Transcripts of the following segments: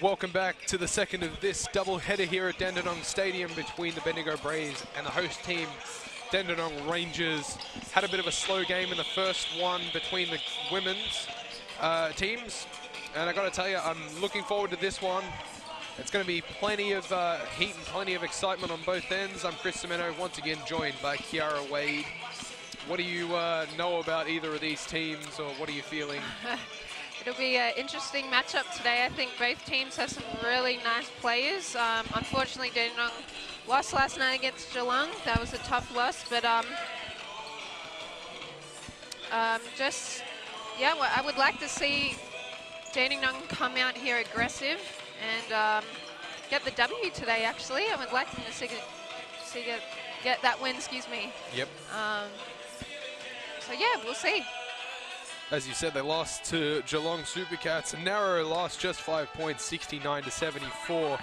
Welcome back to the second of this double header here at Dandenong Stadium between the Bendigo Braves and the host team, Dandenong Rangers. Had a bit of a slow game in the first one between the women's teams, and I got to tell you, I'm looking forward to this one. It's going to be plenty of heat and plenty of excitement on both ends. I'm Chris Cimento, once again joined by Kiara Wade. What do you know about either of these teams, or what are you feeling? It'll be an interesting matchup today. I think both teams have some really nice players. Unfortunately, Dandenong lost last night against Geelong. That was a tough loss, but I would like to see Dandenong come out here aggressive and get the W today, actually. I would like them to get that win, excuse me. Yep. So yeah, we'll see. As you said, they lost to Geelong Supercats. A narrow loss, just 5 points, 69-74.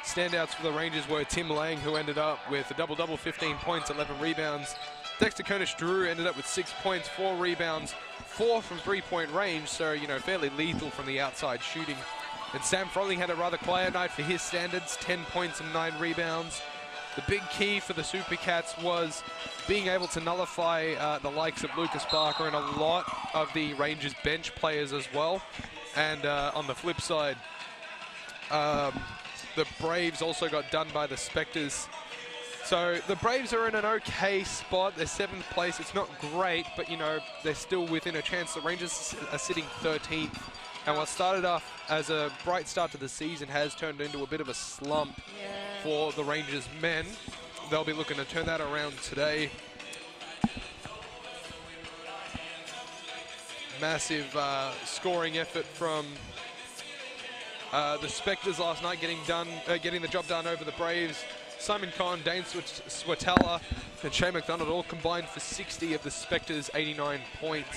Standouts for the Rangers were Tim Lang, who ended up with a double-double, 15 points, 11 rebounds. Dexter Kernish-Drew ended up with 6 points, 4 rebounds, 4 from three-point range, so, you know, fairly lethal from the outside shooting. And Sam Froling had a rather quiet night for his standards, 10 points and 9 rebounds. The big key for the Supercats was being able to nullify the likes of Lucas Barker and a lot of the Rangers bench players as well. And on the flip side, the Braves also got done by the Spectres. So the Braves are in an okay spot. They're 7th place. It's not great, but you know, they're still within a chance. The Rangers are sitting 13th. And what started off as a bright start to the season has turned into a bit of a slump for the Rangers men. They'll be looking to turn that around today. Massive scoring effort from the Spectres last night, getting the job done over the Braves. Simon Conn, Dane Swatala, and Shane McDonald all combined for 60 of the Spectres' 89 points.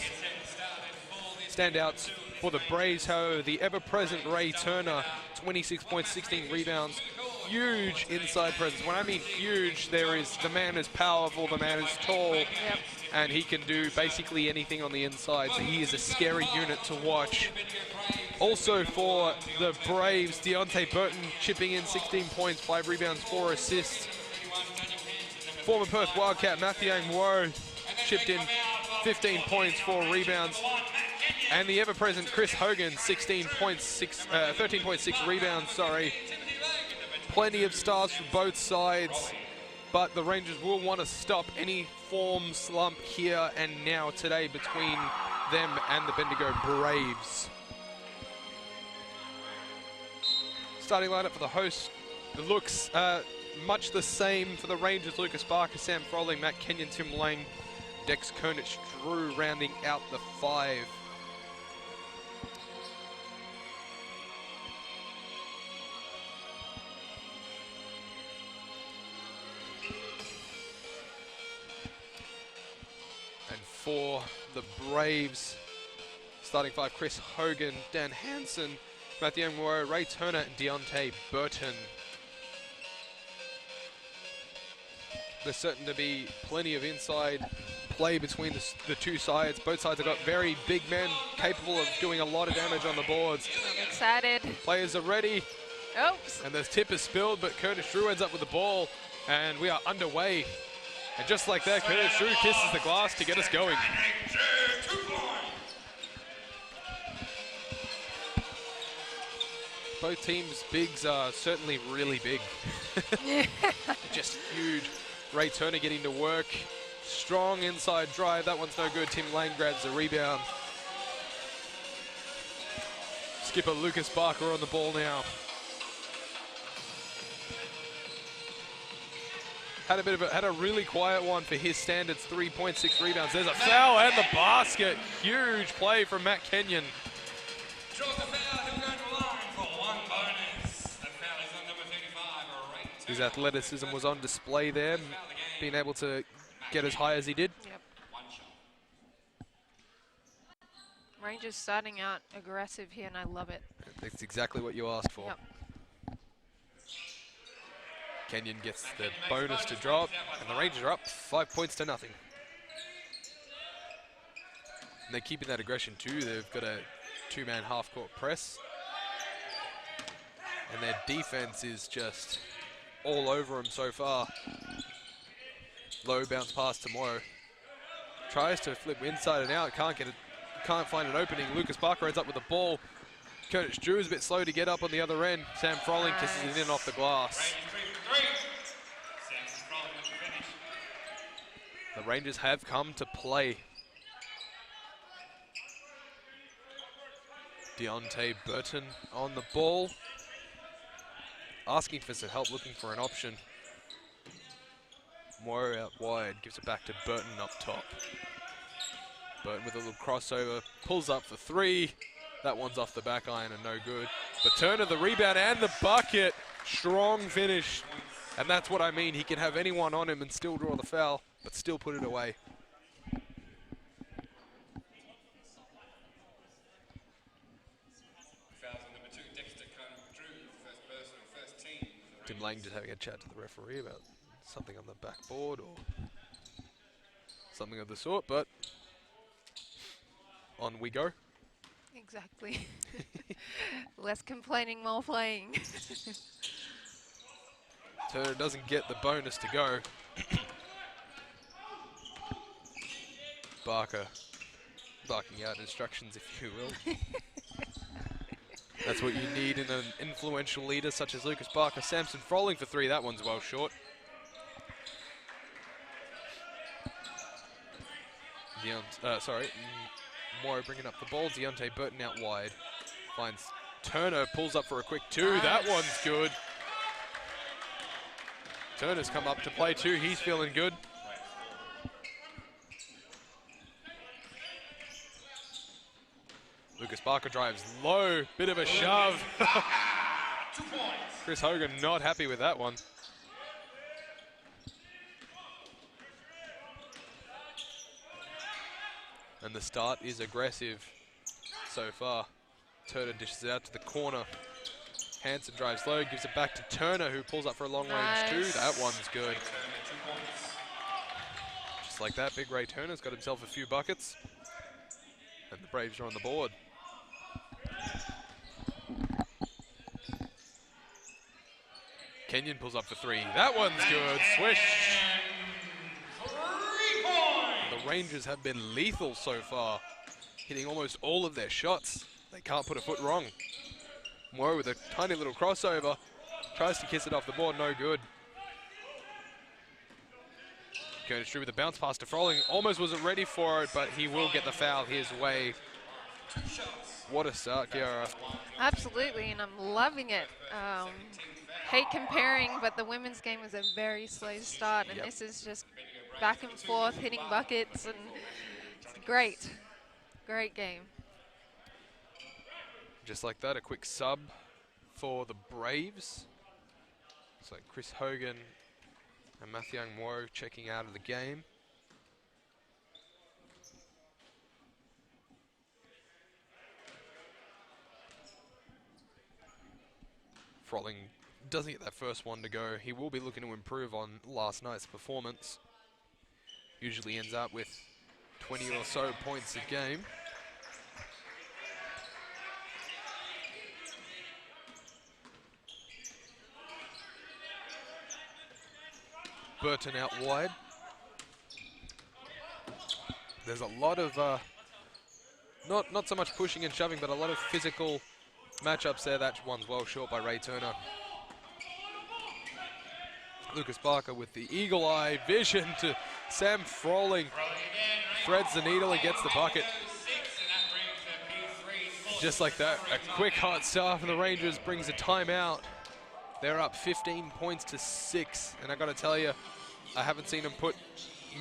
Standouts for the Braves, however, the ever-present Ray Turner, 26 points, 16 rebounds. Huge inside presence. When I mean huge, the man is powerful, the man is tall, and he can do basically anything on the inside, so he is a scary unit to watch. Also for the Braves, Deontay Burton chipping in 16 points, 5 rebounds, 4 assists. Former Perth Wildcat Matthew Angwo chipped in 15 points, 4 rebounds. And the ever-present Chris Hogan, 13.6 rebounds, sorry. Plenty of stars for both sides, but the Rangers will want to stop any form slump here and now today between them and the Bendigo Braves. Starting lineup for the host, the looks much the same for the Rangers. Lucas Barker, Sam Froling, Matt Kenyon, Tim Lang, Dex Kernish-Drew rounding out the 5. And for the Braves, starting 5, Chris Hogan, Dan Hansen, Matthew Angwo, Ray Turner, and Deontay Burton. There's certain to be plenty of inside play between the two sides. Both sides have got very big men capable of doing a lot of damage on the boards. I'm excited. Players are ready. Oops. And the tip is spilled, but Kernish-Drew ends up with the ball, and we are underway. And just like that, Kernish-Drew kisses the glass to get us going. Both teams' bigs are certainly really big. Just huge. Ray Turner getting to work. Strong inside drive. That one's no good. Tim Lang grabs the rebound. Skipper Lucas Barker on the ball now. Had a really quiet one for his standards. 3.6 rebounds. There's a foul and the basket. Huge play from Matt Kenyon. His athleticism was on display there, being able to get as high as he did. Yep. Rangers starting out aggressive here, and I love it. That's exactly what you asked for. Yep. Kenyon gets the bonus to drop, and the Rangers are up 5 points to nothing. And they're keeping that aggression too. They've got a 2-man half-court press. And their defense is just all over them so far. Low bounce pass to Morrow. Tries to flip inside and out, can't get it, can't find an opening. Lucas Barker ends up with the ball. Curtis Drew is a bit slow to get up on the other end. Sam Froling kisses it in off the glass. The Rangers have come to play. Deontay Burton on the ball. Asking for some help, looking for an option. Moore out wide, gives it back to Burton up top. Burton with a little crossover, pulls up for three. That one's off the back iron and no good. But Turner, the rebound and the bucket. Strong finish. And that's what I mean. He can have anyone on him and still draw the foul, but still put it away. Tim Lang just having a chat to the referee about something on the backboard or something of the sort, but on we go. Exactly. Less complaining, more playing. Turner doesn't get the bonus to go. Barker barking out instructions, if you will. That's what you need in an influential leader such as Lucas Barker. Samson Froling for three. That one's well short. Morrow bringing up the ball. Deontay Burton out wide. Finds Turner, pulls up for a quick two. Nice. That one's good. Turner's come up to play too. He's feeling good. Lucas Barker drives low. Bit of a shove. Chris Hogan not happy with that one. And the start is aggressive so far. Turner dishes it out to the corner. Hansen drives low, gives it back to Turner, who pulls up for a long range two. That one's good. Just like that, Big Ray Turner's got himself a few buckets. And the Braves are on the board. Kenyon pulls up for three. That one's good. Swish. The Rangers have been lethal so far, hitting almost all of their shots. They can't put a foot wrong. Moore with a tiny little crossover, tries to kiss it off the board, no good. Curtis Drew with a bounce pass to Froling, almost wasn't ready for it, but he will get the foul his way. What a start, Kiara. Absolutely, and I'm loving it. Hate comparing, but the women's game was a very slow start, and this is just back and forth, hitting buckets, and it's great. Great game. Just like that, a quick sub for the Braves. So Chris Hogan and Matthew Moore checking out of the game. Froling doesn't get that first one to go. He will be looking to improve on last night's performance. Usually ends up with 20 or so points a game. Burton out wide. There's a lot of, not so much pushing and shoving, but a lot of physical matchups there. That one's well short by Ray Turner. Lucas Barker with the eagle eye vision to Sam Froling. Threads the needle and gets the bucket. Just like that, a quick hot start for the Rangers brings a timeout. They're up 15 points to 6, and I gotta tell you, I haven't seen them put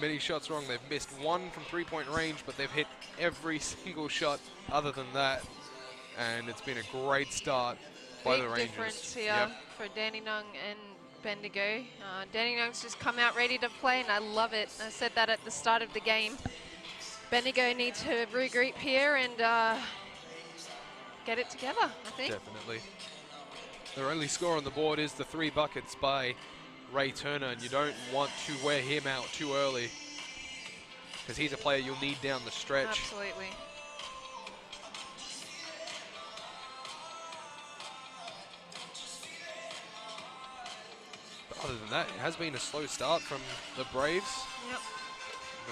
many shots wrong. They've missed one from three-point range, but they've hit every single shot other than that, and it's been a great start by the Rangers. Big difference here for Dandenong and Bendigo. Dandenong's just come out ready to play, and I love it. I said that at the start of the game. Bendigo need to regroup here and get it together, I think. Definitely. Their only score on the board is the 3 buckets by Ray Turner, and you don't want to wear him out too early because he's a player you'll need down the stretch. Absolutely. other than that, it has been a slow start from the Braves. Yep.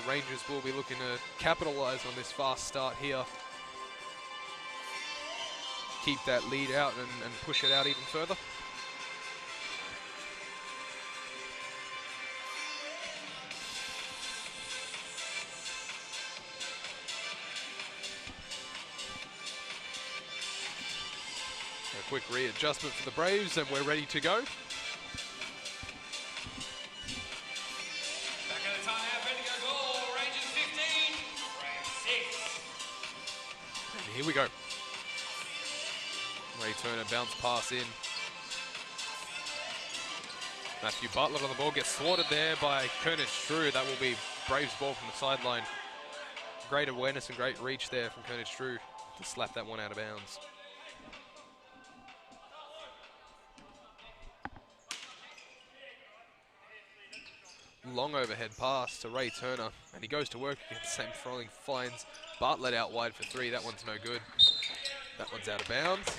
The Rangers will be looking to capitalise on this fast start here. Keep that lead out and push it out even further. A quick readjustment for the Braves and we're ready to go. Here we go. Ray Turner bounce pass in. Matthew Bartlett on the ball, gets thwarted there by Kernich Drew. That will be Braves ball from the sideline. Great awareness and great reach there from Kernich Drew to slap that one out of bounds. Long overhead pass to Ray Turner, and he goes to work against Sam Froling, finds Bartlett out wide for three. That one's no good. That one's out of bounds.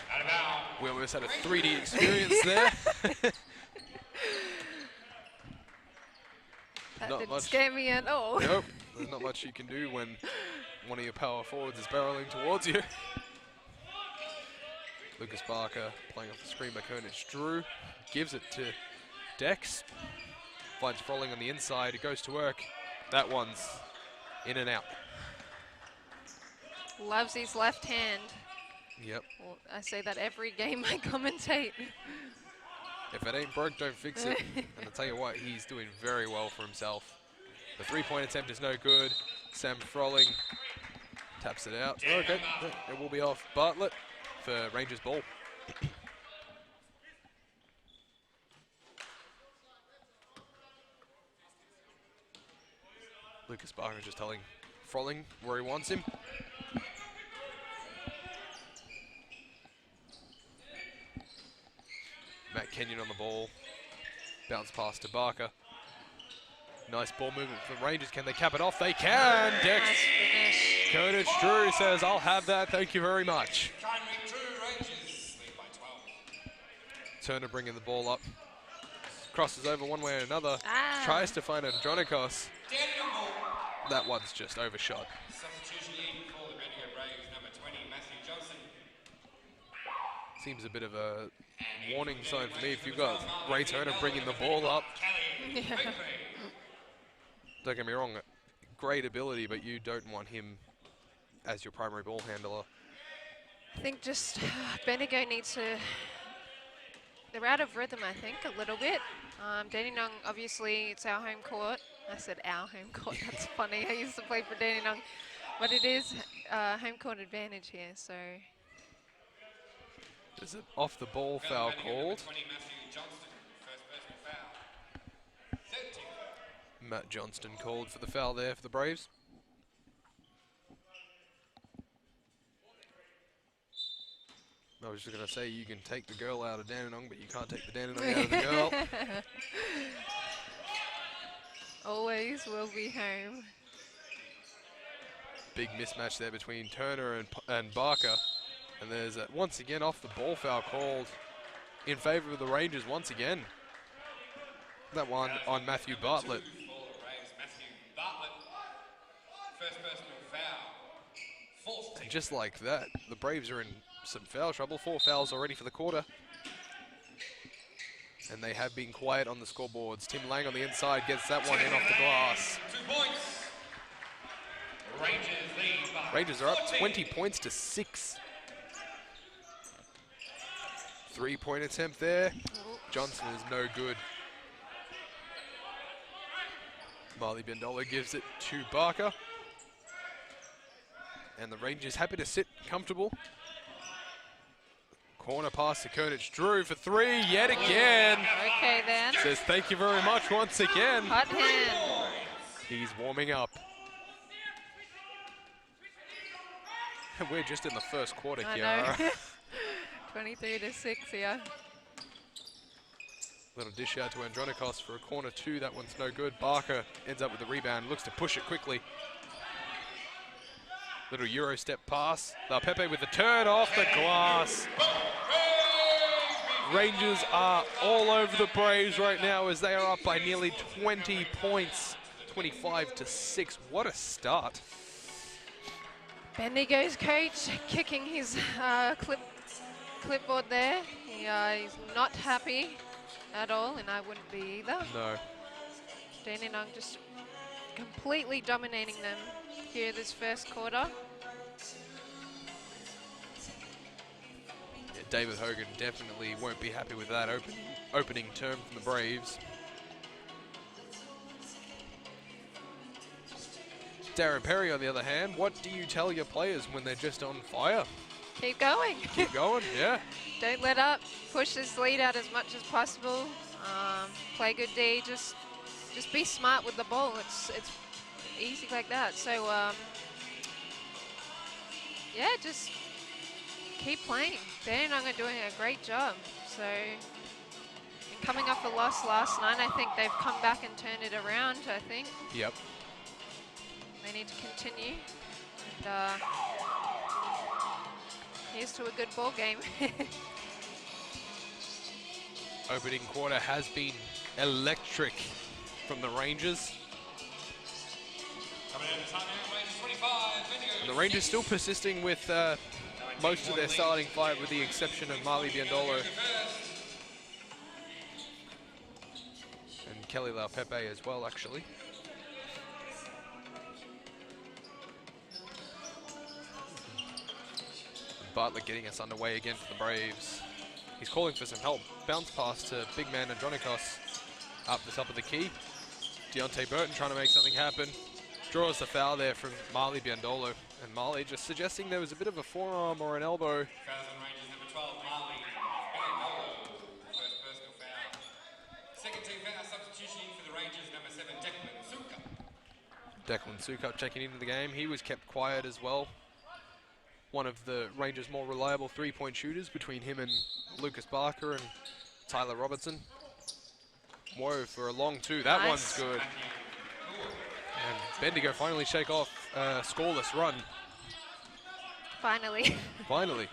We almost had a 3D experience there. That Not didn't much. scare me at all. Nope, there's not much you can do when one of your power forwards is barreling towards you. Lucas Barker playing off the screen by Kernich Drew, gives it to Dex. Finds Froling on the inside, it goes to work. That one's in and out. Loves his left hand. Yep. Well, I say that every game I commentate. If it ain't broke, don't fix it. And I'll tell you what, he's doing very well for himself. The three-point attempt is no good. Sam Froling taps it out. Okay, it will be off Bartlett for Rangers ball. Lucas Barker just telling Froling where he wants him. Matt Kenyon on the ball. Bounce pass to Barker. Nice ball movement from the Rangers. Can they cap it off? They can! Dex. Nice finish. Kernich Drew says, I'll have that, thank you very much. Turner bringing the ball up. Crosses over one way or another. Tries to find Andronikos. That one's just overshot. Seems a bit of a warning sign for me if you've got Ray Turner bringing the ball up. Yeah. Don't get me wrong, great ability, but you don't want him as your primary ball handler. I think just Bendigo needs to... They're out of rhythm, I think, a little bit. Dandenong, obviously, it's our home court. I said our home court, that's funny. I used to play for Dandenong. But it is home court advantage here, so... Is it off the ball foul called? Matt Johnston called for the foul there for the Braves. I was just going to say you can take the girl out of Dandenong, but you can't take the Dandenong out of the girl. Always will be home. Big mismatch there between Turner and Barker. And there's once again off the ball foul called in favour of the Rangers once again. That one on Matthew Bartlett. And just like that, the Braves are in some foul trouble. 4 fouls already for the quarter. And they have been quiet on the scoreboards. Tim Lang on the inside gets that one in off the glass. 2 points. Rangers are up 20 points to 6. 3-point attempt there. Johnson is no good. Marley Bendola gives it to Barker. And the Rangers happy to sit comfortable. Corner pass to Kernich Drew for 3 yet again. Okay then. Says thank you very much once again. Hot hand. He's warming up. And we're just in the first quarter, I Kiara. know. 23 to 6 here. Little dish out to Andronikos for a corner 2. That one's no good. Barker ends up with the rebound, looks to push it quickly. Little Euro step pass. Pepe with the turn off the glass. Rangers are all over the Braves right now as they are up by nearly 20 points, 25-6. What a start. Bendigo's coach kicking his clipboard there. He's not happy at all, and I wouldn't be either. No. Dandenong just completely dominating them here this first quarter. Yeah, David Hogan definitely won't be happy with that opening term from the Braves. Darren Perry, on the other hand, what do you tell your players when they're just on fire? Keep going. Keep going, yeah. Don't let up. Push this lead out as much as possible. Play good D. Just be smart with the ball. It's easy like that. So yeah, just keep playing. Dandenong are doing a great job. So coming off a loss last night, I think they've come back and turned it around. I think. Yep. They need to continue. And, here's to a good ball game. Opening quarter has been electric from the Rangers. And the Rangers still persisting with most of their starting five, with the exception of Marley Biandolo and Kelly Laupepe as well, actually. Bartlett getting us underway again for the Braves. He's calling for some help. Bounce pass to big man Andronikos up the top of the key. Deontay Burton trying to make something happen. Draws the foul there from Marley Biandolo. And Marley just suggesting there was a bit of a forearm or an elbow. Second team foul substitution for the Rangers, number 7, Declan Sukup checking into the game. He was kept quiet as well. One of the Rangers' more reliable three-point shooters between him and Lucas Barker and Tyler Robertson. Whoa, for a long two. That Nice. one's good. And Bendigo finally shake off a scoreless run. Finally. Finally.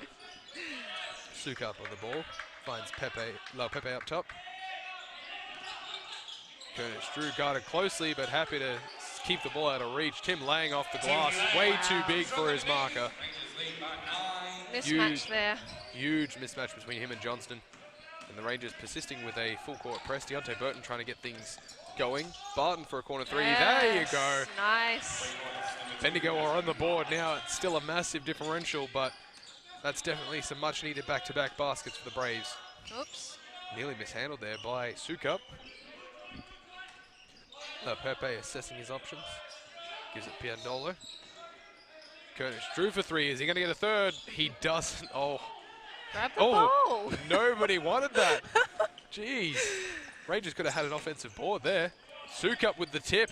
Sukup on the ball. Finds Pepe up top. Curtis Drew guarded closely, but happy to keep the ball out of reach. Tim Lang off the glass. Way too big for his marker. Mismatch there. Huge mismatch between him and Johnston. And the Rangers persisting with a full court press. Deontay Burton trying to get things going. Barton for a corner three. Yes. There you go. Nice. Bendigo are on the board now. It's still a massive differential, but that's definitely some much needed back-to-back baskets for the Braves. Oops. Nearly mishandled there by Sukup. Pepe assessing his options. Gives it Piandolo. Curtis Drew for three. Is he going to get a third? He doesn't. Oh. Grab the ball. Nobody wanted that. Jeez. Rangers could have had an offensive board there. Sukup with the tip.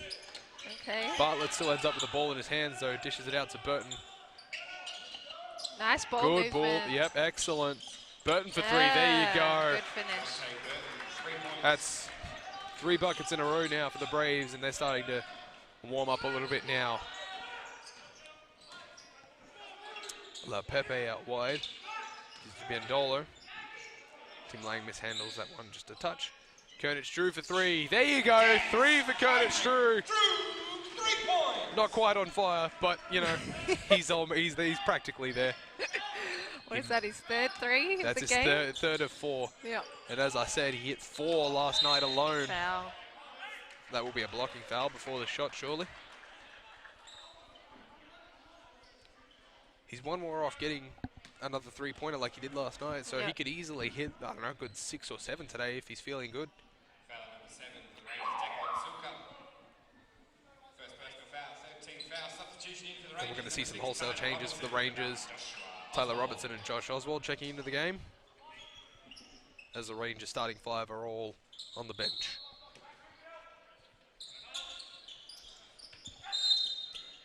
Okay. Bartlett still ends up with the ball in his hands, though. Dishes it out to Burton. Nice ball Good ball. movement. Yep, excellent. Burton for three. There you go. Good finish. That's 3 buckets in a row now for the Braves, and they're starting to warm up a little bit now. Pepe out wide. Biandolo. Tim Lang mishandles that one just a touch. Curtis Drew for three. There you go. 3 for Curtis Drew. Not quite on fire, but you know, he's practically there. What is that, his third three of That's the his game? third of 4. Yeah. And as I said, he hit 4 last night alone. Foul. That will be a blocking foul before the shot, surely. He's one more off getting another 3-pointer like he did last night, so he could easily hit, I don't know, a good 6 or 7 today if he's feeling good. Foul number 7 for the Rangers, Declan Sukup. First personal foul, 13th foul substitution in for the Rangers. And we're going to see some wholesale changes for the Rangers. Tyler Robertson and Josh Oswald checking into the game, as the Rangers starting 5 are all on the bench.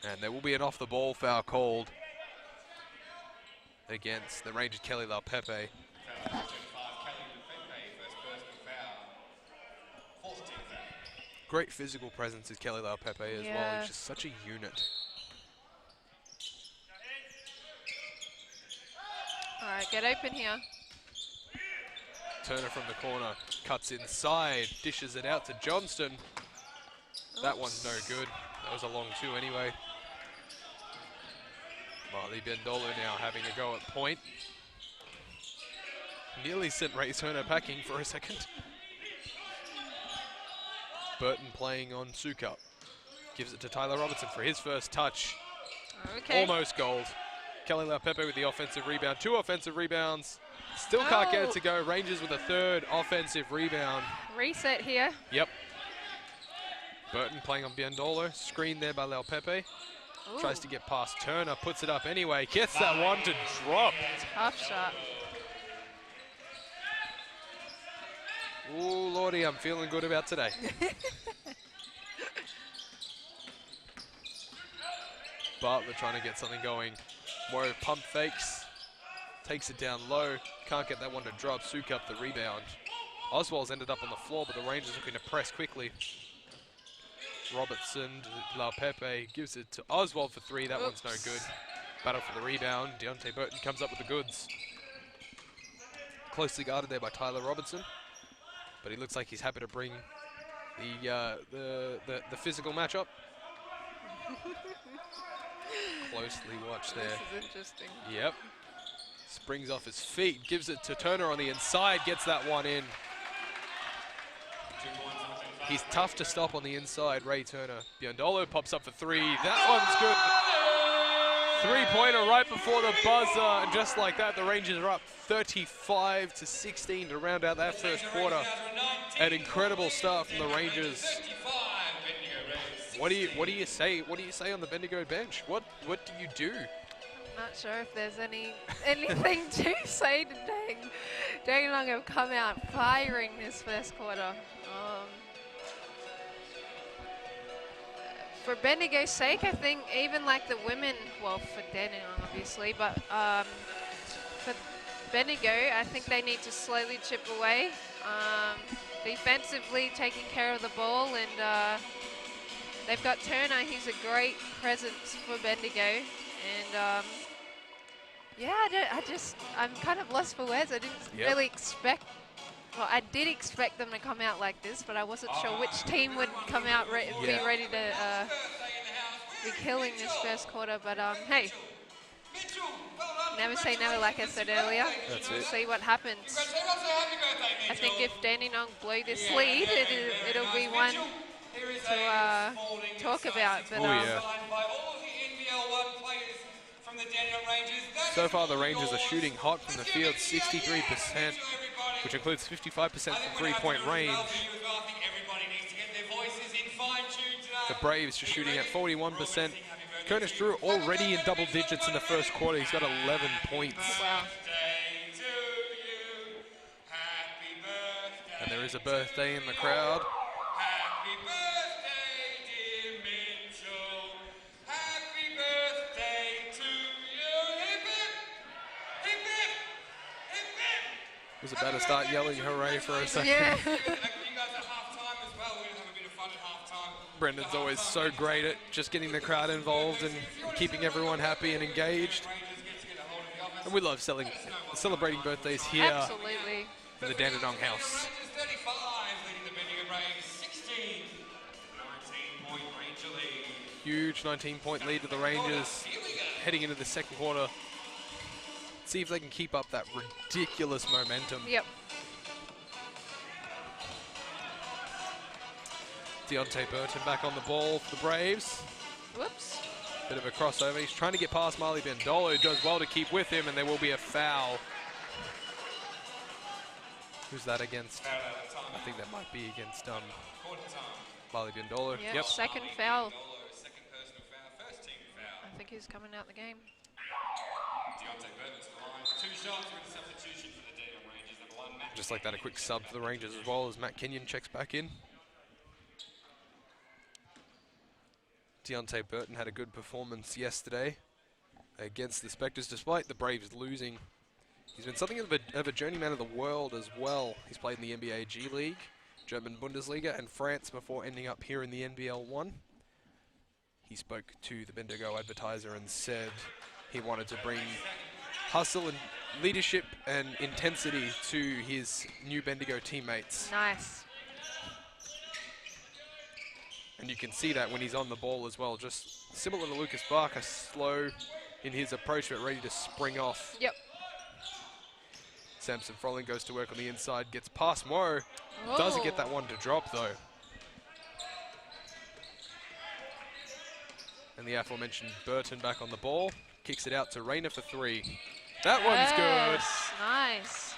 And there will be an off-the-ball foul called against the Rangers' Kelly Laupepe. Great physical presence is Kelly Laupepe as well. He's just such a unit. All right, get open here. Turner from the corner, cuts inside, dishes it out to Johnston. That one's no good. That was a long two anyway. Marley Bendolo now having a go at point. Nearly sent Ray Turner packing for a second. Burton playing on Sukup. Gives it to Tyler Robertson for his first touch. Okay. Almost gold. Kelly Laupepe with the offensive rebound. 2 offensive rebounds. Still can't get it to go. Rangers with a 3rd offensive rebound. Reset here. Yep. Burton playing on Biondolo. Screen there by Laupepe. Ooh. Tries to get past Turner. Puts it up anyway. Gets that one to drop. Tough shot. Ooh, Lordy, I'm feeling good about today. Bartlett trying to get something going. Morrow pump fakes. Takes it down low. Can't get that one to drop. Sukup the rebound. Oswald's ended up on the floor, but the Rangers looking to press quickly. Robertson to Laupepe. Gives it to Oswald for 3. That one's no good. Battle for the rebound. Deontay Burton comes up with the goods. Closely guarded there by Tyler Robertson. But he looks like he's happy to bring the physical matchup. Closely watched there. This is interesting. Yep. Springs off his feet, gives it to Turner on the inside, gets that one in. He's tough to stop on the inside, Ray Turner. Biondolo pops up for 3. That one's good. 3-pointer right before the buzzer, and just like that, the Rangers are up 35-16 to round out that first quarter. An incredible start from the Rangers. What do you say? What do you say on the Bendigo bench? What do you do? Not sure if there's anything to say today. Dandenong have come out firing this first quarter. For Bendigo's sake, I think even like the women, well, for Dandenong obviously, but for Bendigo, I think they need to slowly chip away. Defensively, taking care of the ball, and they've got Turner. He's a great presence for Bendigo, and yeah, I'm kind of lost for words. I didn't really expect. Well, I did expect them to come out like this, but I wasn't sure which team would come out be ready to be killing this first quarter. But hey, never say never, like I said earlier. That's We'll it. see what happens. I think if Dandenong blow this lead, it'll be one to talk about. But yeah. So far, the Rangers are shooting hot from the field, 63%, which includes 55% from 3-point range. The Braves just shooting at 41%. Curtis Drew already in double digits in the first quarter. He's got 11 points. wow. And there is a birthday in the crowd. Was about to start yelling hooray for a second. Yeah. Brendan's always so great at just getting the crowd involved and keeping everyone happy and engaged. And we love celebrating birthdays here Absolutely. in the Dandenong house. Huge 19-point lead to the Rangers heading into the second quarter. See if they can keep up that ridiculous momentum. Yep. Deontay Burton back on the ball for the Braves. Whoops. Bit of a crossover. He's trying to get past Marley Bendolo. Does well to keep with him, and there will be a foul. Who's that against? I think that might be against Marley Bendolo. Yep. Second foul. I think he's coming out the game. Just like that, a quick sub for the Rangers as well as Matt Kenyon checks back in. Deontay Burton had a good performance yesterday against the Spectres, despite the Braves losing. He's been something of a journeyman of the world as well. He's played in the NBA G League, German Bundesliga, and France before ending up here in the NBL1. He spoke to the Bendigo Advertiser and said he wanted to bring hustle and leadership and intensity to his new Bendigo teammates. Nice. And you can see that when he's on the ball as well. Just similar to Lucas Barker, slow in his approach, but ready to spring off. Yep. Samson Froling goes to work on the inside, gets past Morrow. Doesn't get that one to drop, though. And the aforementioned Burton back on the ball. Kicks it out to Rayner for 3. That one's good. Nice.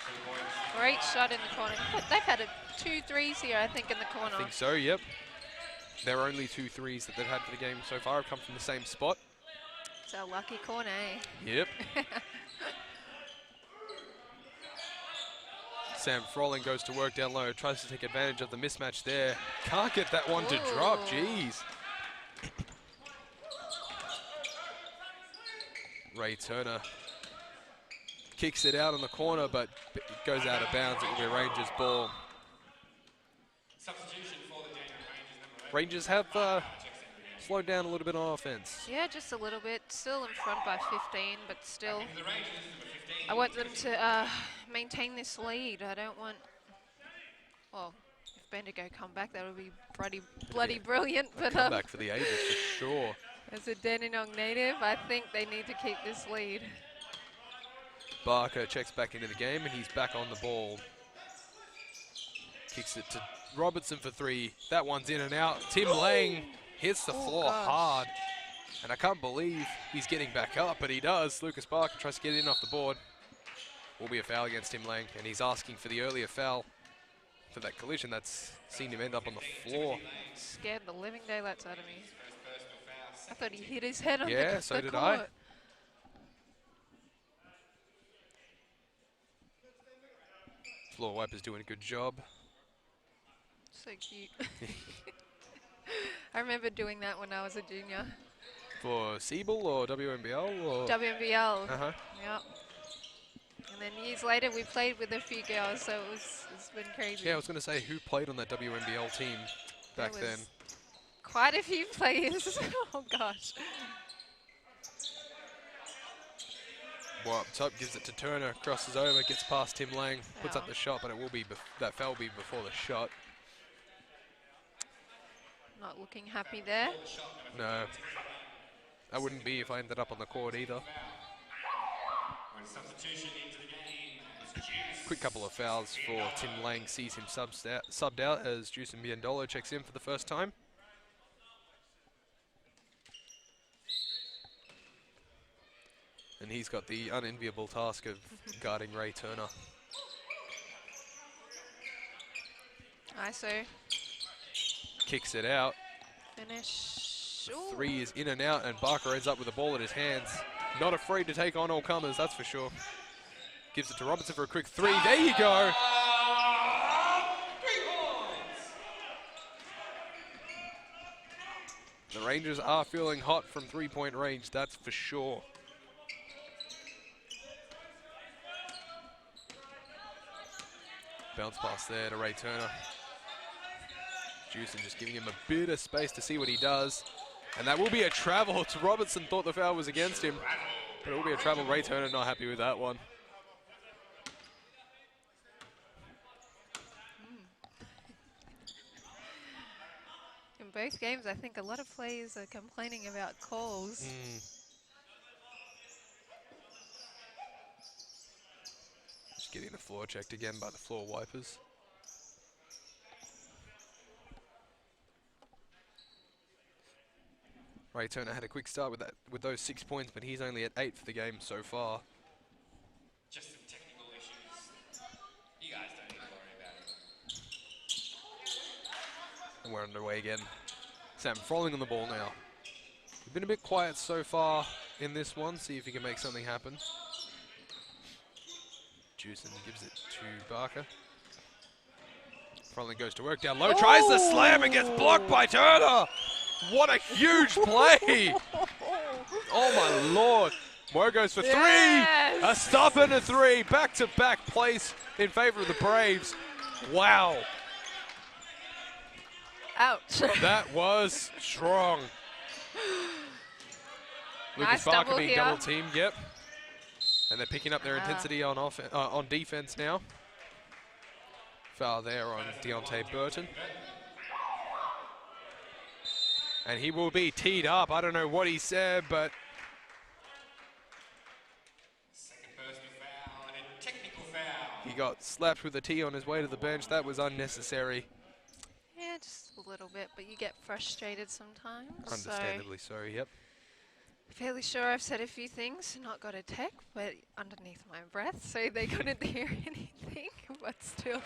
Great shot in the corner. They've had 2 threes here, I think, in the corner. I think so, yep. Their only 2 threes that they've had for the game so far have come from the same spot. It's a lucky corner, eh? Yep. Sam Froling goes to work down low, tries to take advantage of the mismatch there. Can't get that one to drop, jeez. Ray Turner kicks it out on the corner, but it goes out of bounds. It will be a Rangers ball. Substitution for the Dandenong Rangers, number 8. Rangers have slowed down a little bit on offense. Yeah, just a little bit. Still in front by 15, but still. The Rangers, number 15. I want them to maintain this lead. I don't want. Well, if Bendigo come back, that would be bloody brilliant. But Come back for the ages for sure. as a Dandenong native, I think they need to keep this lead. Barker checks back into the game and he's back on the ball. Kicks it to Robertson for 3. That one's in and out. Tim Lang hits the floor hard. And I can't believe he's getting back up, but he does. Lucas Barker tries to get in off the board. Will be a foul against Tim Lang, and he's asking for the earlier foul for that collision that's seen him end up on the floor. Scared the living daylights out of me. I thought he hit his head on Yeah, the so court. did I. Floor wiper's doing a good job. So cute. I remember doing that when I was a junior. For Siebel or WNBL? Or WNBL. Uh-huh. Yep. And then years later, we played with a few girls, so it's been crazy. Yeah, I was going to say, who played on that WNBL team back There was then? Quite a few players. Oh, gosh. Well, up top, gives it to Turner, crosses over, gets past Tim Lang, puts up Foul. the shot, but it will be that foul will be before the shot. Not looking happy there. No, I wouldn't be if I ended up on the court either. Substitution into the game is Juice. Quick couple of fouls for Tim Lang, sees him subbed out as Juice and Biondolo checks in for the first time. And he's got the unenviable task of guarding Ray Turner. ISO. Kicks it out. Finish. The Ooh. 3 is in and out, and Barker ends up with the ball in his hands. Not afraid to take on all comers, that's for sure. Gives it to Robertson for a quick 3. There you go. 3 points. The Rangers are feeling hot from 3-point range, that's for sure. Bounce pass there to Ray Turner. Jewson just giving him a bit of space to see what he does. And that will be a travel. Robertson thought the foul was against him, but it will be a travel. Ray Turner not happy with that one. In both games, I think a lot of players are complaining about calls. Just getting the floor checked again by the floor wipers. Ray Turner had a quick start with those 6 points, but he's only at 8 for the game so far. Just some technical issues. You guys don't need to worry about it. And we're underway again. Sam Froling on the ball now. We've been a bit quiet so far in this one. See if he can make something happen. Jewson gives it to Barker. Froling goes to work down low, tries the slam and gets blocked by Turner. What a huge play! Oh my lord! Moore goes for 3! Yes! A stop and a 3! Back-to-back plays in favor of the Braves. Wow! Ouch. That was strong. Nice Lucas Barker double being here. double teamed, yep. And they're picking up their intensity on defense now. Foul there on Deontay Burton. And he will be teed up. I don't know what he said, but Second personal foul and a technical foul. he got slapped with a tee on his way to the bench. That was unnecessary. Yeah, just a little bit, but you get frustrated sometimes. Understandably so, yep. Fairly sure I've said a few things, not got a tech, but underneath my breath, so they couldn't hear anything, but still.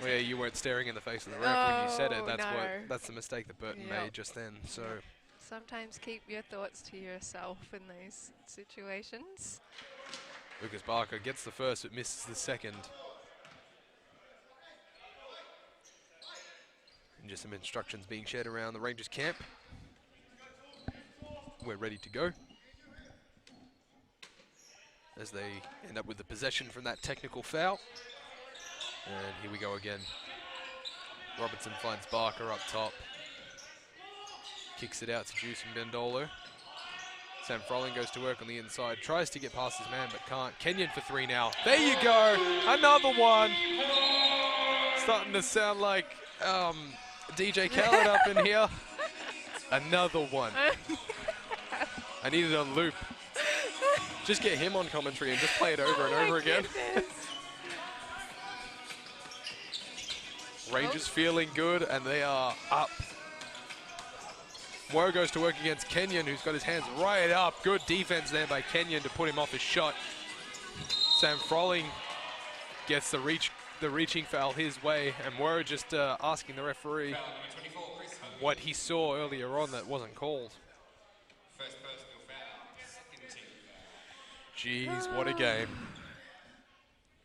Well, yeah, you weren't staring in the face of the ref when you said it. Oh, That's the mistake that Burton made just then. So sometimes keep your thoughts to yourself in those situations. Lucas Barker gets the first but misses the second. And just some instructions being shared around the Rangers camp. We're ready to go. As they end up with the possession from that technical foul. And here we go again. Robertson finds Barker up top. Kicks it out to Juice and Bendolo. Sam Froling goes to work on the inside. Tries to get past his man but can't. Kenyon for three now. There you go. Another one. Starting to sound like DJ Khaled up in here. Another one. I needed a loop. Just get him on commentary and just play it over and over again. Rangers feeling good, and they are up. Moore goes to work against Kenyon, who's got his hands right up. Good defense there by Kenyon to put him off his shot. Sam Froling gets the reaching foul his way, and Moore just asking the referee what he saw earlier on that wasn't called. First personal foul, second team foul. Jeez, what a game.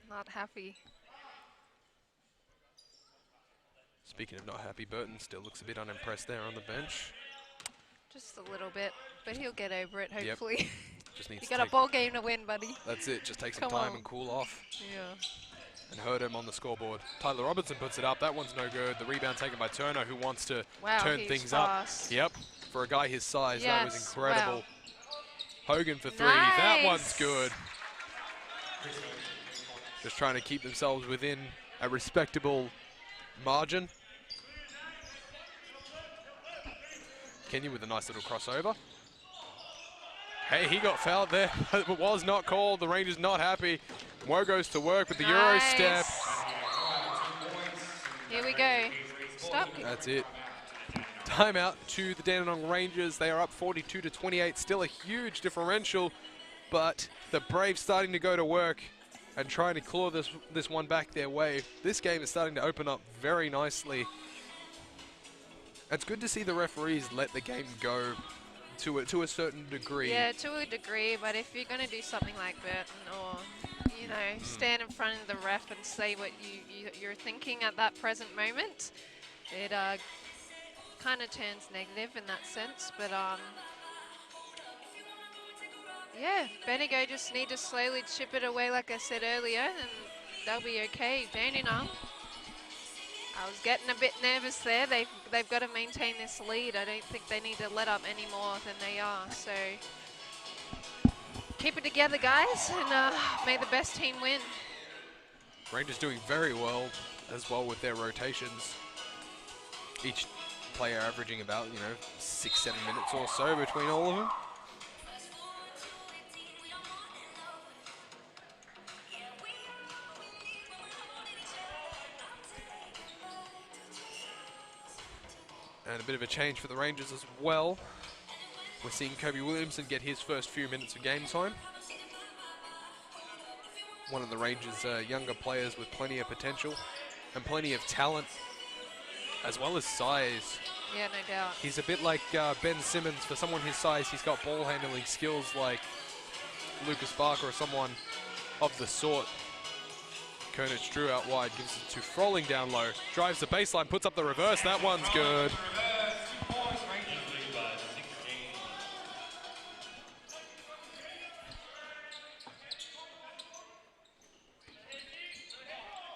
Not happy. Speaking of not happy, Burton still looks a bit unimpressed there on the bench. Just a little bit, but he'll get over it, hopefully. Yep. Just needs you to got a ball game to win, buddy. That's it, just take some time and cool off. Yeah. And hurt him on the scoreboard. Tyler Robertson puts it up. That one's no good. The rebound taken by Turner, who wants to turn things fast. up. Yep, for a guy his size, Yes. that was incredible. Wow. Hogan for three. Nice. That one's good. Just trying to keep themselves within a respectable margin. Kenyon with a nice little crossover. Hey, he got fouled there, but it was not called. The Rangers not happy. Moore goes to work with the Euro step. Here we go. Stop. That's it. Timeout to the Dandenong Rangers. They are up 42-28. Still a huge differential, but the Braves starting to go to work and trying to claw this one back their way. This game is starting to open up very nicely. It's good to see the referees let the game go to a certain degree. Yeah, to a degree, but if you're going to do something like Burton or, you know, stand in front of the ref and say what you're thinking at that present moment, it kind of turns negative in that sense. But, yeah, Bendigo just need to slowly chip it away, like I said earlier, and they'll be okay. Dandenong, I was getting a bit nervous there. They've got to maintain this lead. I don't think they need to let up any more than they are. So keep it together, guys, and may the best team win. Rangers doing very well as well with their rotations. Each player averaging about, 6-7 minutes or so between all of them. And a bit of a change for the Rangers as well. We're seeing Kobe Williamson get his first few minutes of game time. One of the Rangers' younger players with plenty of potential and plenty of talent, as well as size. Yeah, no doubt. He's a bit like Ben Simmons. For someone his size, he's got ball handling skills like Lucas Barker or someone of the sort. Kernich drew out wide, gives it to Froling down low. Drives the baseline, puts up the reverse. That one's good.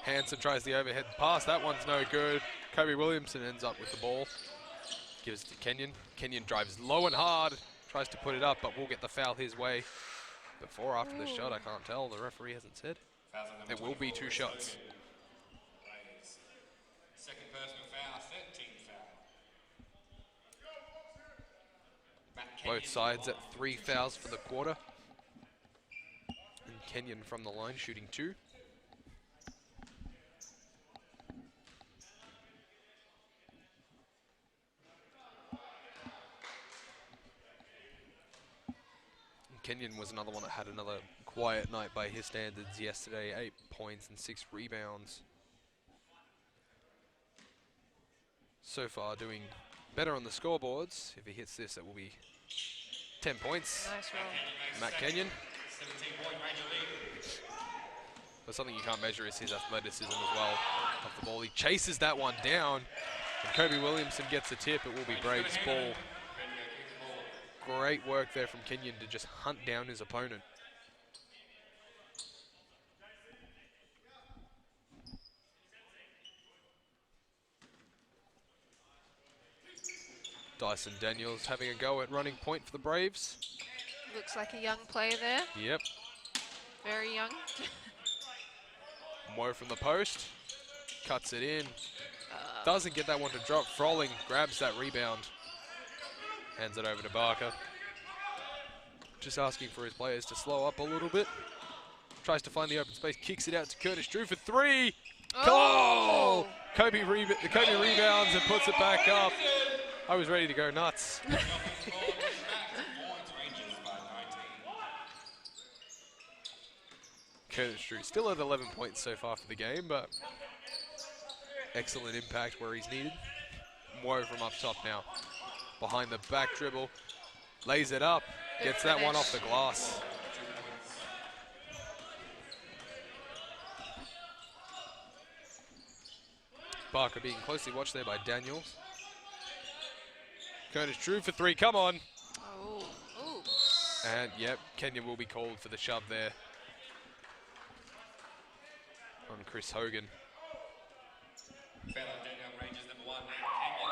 Hansen tries the overhead pass. That one's no good. Kobe Williamson ends up with the ball. Gives it to Kenyon. Kenyon drives low and hard. Tries to put it up, but will get the foul his way. Before or after the shot, I can't tell. The referee hasn't said. Fouls on number It will be 2 24, shots. Braves. Second personal foul, 13th foul. Matt Kenyon Both sides on at 3 fouls for the quarter. And Kenyon from the line shooting 2. Kenyon was another one that had another quiet night by his standards yesterday. 8 points and 6 rebounds. So far doing better on the scoreboards. If he hits this, it will be 10 points. Nice roll. Matt Kenyon. 17-point Ranger lead. But something you can't measure is his athleticism as well off the ball. He chases that one down. And Kobe Williamson gets the tip. It will be Braves ball. Great work there from Kenyon to just hunt down his opponent. Dyson Daniels having a go at running point for the Braves. Looks like a young player there. Yep. Very young. Moe from the post. Cuts it in. Doesn't get that one to drop. Froling grabs that rebound. Hands it over to Barker. Just asking for his players to slow up a little bit. Tries to find the open space. Kicks it out to Curtis Drew for 3. Oh! Goal! Kobe rebounds and puts it back up. I was ready to go nuts. Curtis Drew still at 11 points so far for the game, but excellent impact where he's needed. Moe from up top now. Behind the back dribble. Lays it up. Gets that one off the glass. Barker being closely watched there by Daniels. Curtis Drew for 3, come on. Oh, oh. And yep, Kenyon will be called for the shove there on Chris Hogan. Foul on Dandenong Rangers number 1, Matt Kenyon.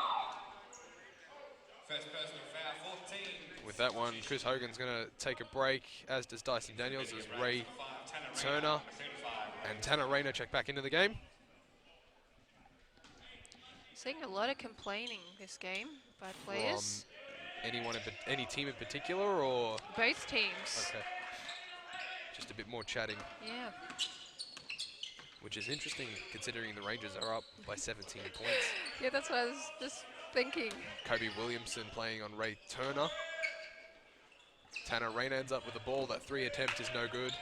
First personal foul, 14. With that one, Chris Hogan's going to take a break, as does Dyson Daniels, as Ray Turner and Tanner Rayner check back into the game. Seeing a lot of complaining this game by players. Anyone, any team in particular, or? Both teams. Okay. Just a bit more chatting, Yeah. which is interesting considering the Rangers are up by 17 points. Yeah, that's what I was just thinking. Kobe Williamson playing on Ray Turner. Tanner Rayner ends up with the ball. That 3 attempt is no good.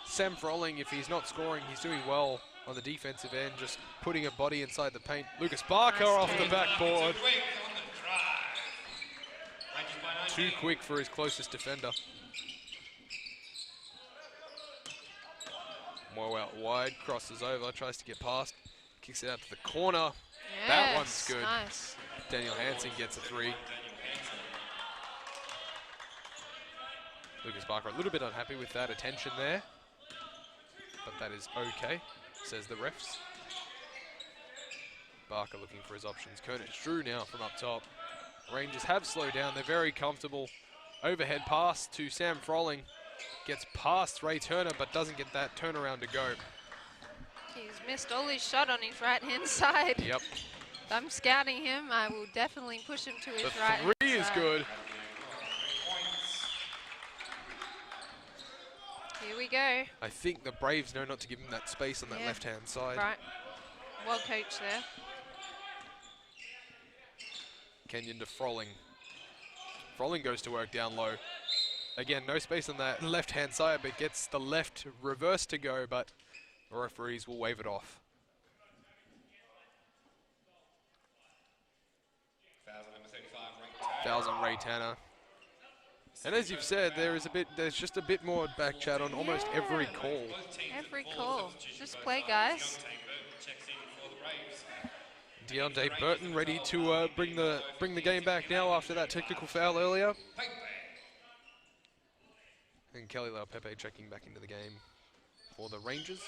Sam Froling, if he's not scoring, he's doing well on the defensive end, just putting a body inside the paint. Lucas Barker Nice off the take. backboard. Too quick on the drive. Rangers by 19. Too quick for his closest defender. Moe out wide, crosses over, tries to get past, kicks it out to the corner. Yes, That one's good. Nice. Daniel Hansen gets a 3. Lucas Barker a little bit unhappy with that attention there, but that is okay, says the refs. Barker looking for his options. Curtis Drew now from up top. Rangers have slowed down. They're very comfortable. Overhead pass to Sam Froling. Gets past Ray Turner, but doesn't get that turnaround to go. He's missed all his shot on his right-hand side. Yep. If I'm scouting him, I will definitely push him to his The right-hand side. 3 is good. Here we go. I think the Braves know not to give him that space on that Yeah. left-hand side. Right. Well coached there. Kenyon to Froling. Froling goes to work down low. Again, no space on that left-hand side, but gets the left reverse to go, but the referees will wave it off. Fouls on number 35, Ray Turner. Fouls on Ray Tanner. And as you've said, there's just a bit more back chat on almost every call. Every call. Just play, guys. Checks in for the Braves. Deontay Burton ready to bring the game back now after that technical foul earlier. And Kelly Laupepe checking back into the game for the Rangers,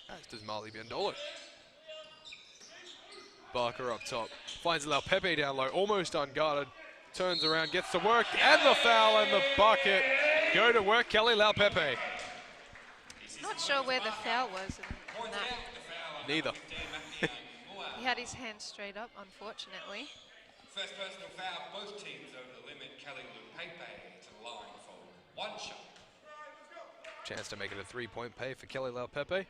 as does Marley Biandolo. Barker up top, finds Laupepe down low, almost unguarded. turns around, gets to work, and the foul and the bucket. Go to work, Kelly Laupepe. Not sure where the foul was in that. Neither. He had his hand straight up, unfortunately. First personal foul, both teams over the limit. Kelly Pepe to the line for one shot. Chance to make it a 3-point pay for Kelly Laupepe.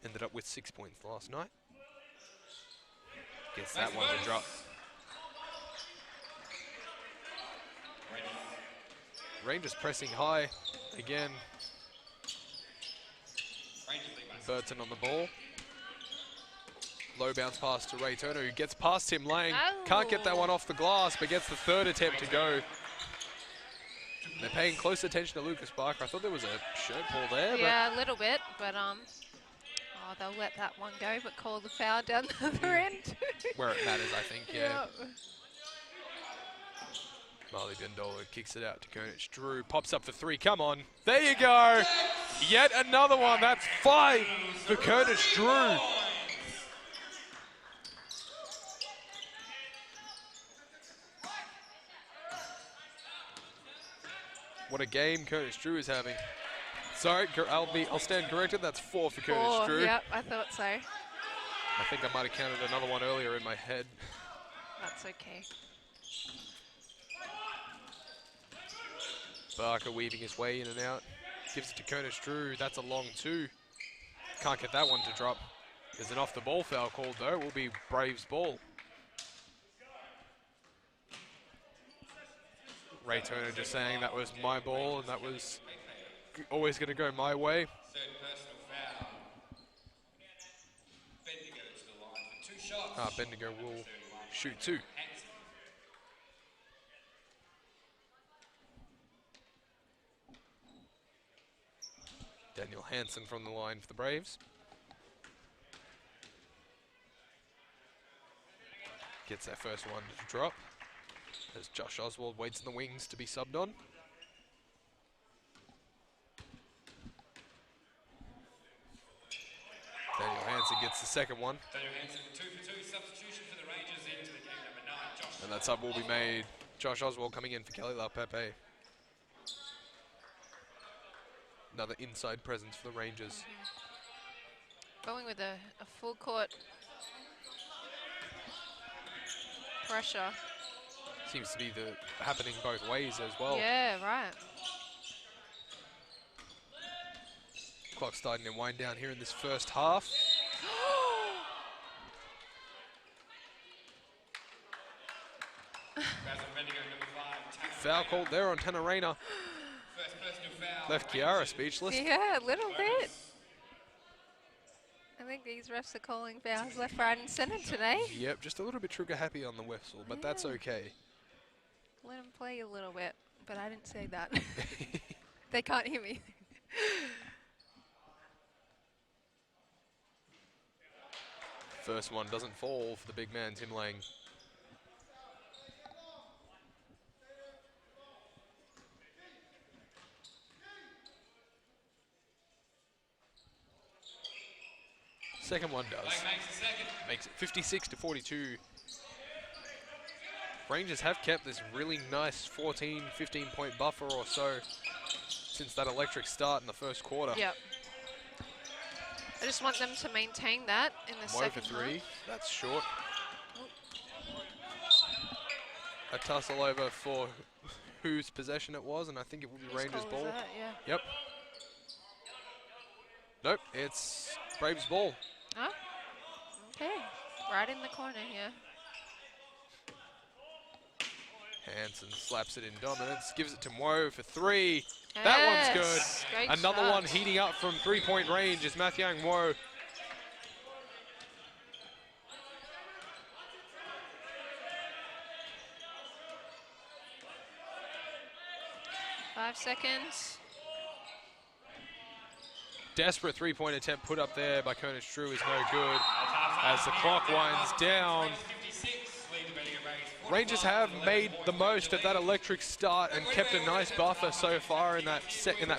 Ended up with 6 points last night. Gets that one to drop. Rangers pressing high again. Burton on the ball. Low bounce pass to Ray Turner, who gets past Tim Lang. Can't get that one off the glass, but gets the third attempt to go. They're paying close attention to Lucas Barker. I thought there was a shirt pull there. Yeah, a little bit, but oh, they'll let that one go, but call the foul down the other end. Where it matters, I think, yeah. Yep. Marley Gondola kicks it out to Kernich. Drew pops up for 3. Come on. There you go. Yet another one. That's 5 for Kernich Drew. What a game Kernich Drew is having. Sorry, I'll stand corrected. That's 4 for Kernich Drew. Yep, I thought so. I think I might have counted another one earlier in my head. That's okay. Barker weaving his way in and out. Gives it to Kernich Drew. That's a long 2. Can't get that one to drop. There's an off-the-ball foul called, though. Will be Braves' ball. Ray Turner just saying that was my ball and that was always going to go my way. Third personal foul. Bendigo to the line for 2 shots. Bendigo will shoot 2. Daniel Hansen from the line for the Braves. Gets their first one to drop as Josh Oswald waits in the wings to be subbed on. Daniel Hansen gets the second one. Daniel Hansen 2 for 2. Substitution for the Rangers into the game number 9. Josh. And that sub will be made. Josh Oswald coming in for Kelly Laupepe. Another inside presence for the Rangers. Going with a full court pressure. Seems to be happening both ways as well. Yeah, right. Clock starting to wind down here in this first half. Foul called there on Tenerina. Left Kiara speechless. Yeah, a little bit. I think these refs are calling fouls left, right, and centre today. Yep, just a little bit trigger happy on the whistle, but that's okay. Let them play a little bit, but I didn't say that. They can't hear me. First one doesn't fall for the big man, Tim Lang. Second one does. Makes it 56-42. Rangers have kept this really nice 14, 15-point buffer or so since that electric start in the first quarter. Yep. I just want them to maintain that in the second for 3. half. That's short. A tussle over for whose possession it was, and I think it will be Whose Rangers' call ball. is that? Yeah. Yep. Nope, it's Braves' ball. Oh, okay. Right in the corner here. Hansen slaps it in dominance, gives it to Mo for 3. That one's good. Great Another shot. one heating up from 3-point range is Mathiang Mo. Five seconds. Desperate 3-point attempt put up there by Kernich Drew is no good as the clock winds down. Rangers have made the most of that electric start and kept a nice buffer so far in that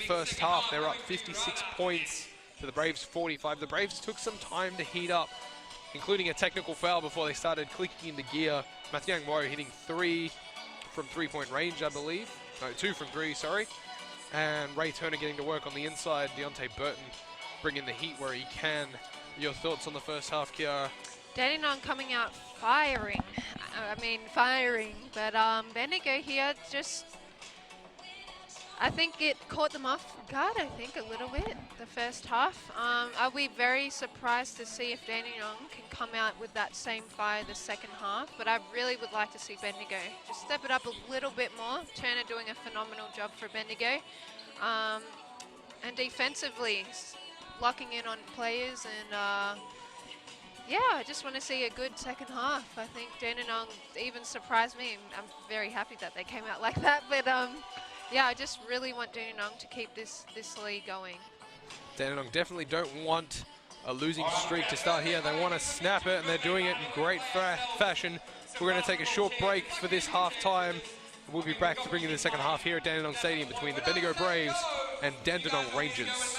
first half. They're up 56 points to the Braves 45. The Braves took some time to heat up including a technical foul before they started clicking into gear. Mathiang Mo hitting 3 from 3-point range, I believe. No, 2 from 3, sorry. And Ray Turner getting to work on the inside. Deontay Burton bringing the heat where he can. Your thoughts on the first half, Kiara? Dandenong coming out firing. Firing. But Bendigo here just, I think it caught them off guard, a little bit, the first half. I'll be very surprised to see if Dandenong can come out with that same fire the second half, but I really would like to see Bendigo just step it up a little bit more. Turner doing a phenomenal job for Bendigo. And defensively, locking in on players, and yeah, I just want to see a good second half. I think Dandenong even surprised me. I'm very happy that they came out like that, but yeah, I just really want Dandenong to keep this lead going. Dandenong definitely don't want a losing streak to start here. They want to snap it, and they're doing it in great fashion. We're going to take a short break for this half time. We'll be back to bring you the second half here at Dandenong Stadium between the Bendigo Braves and Dandenong Rangers.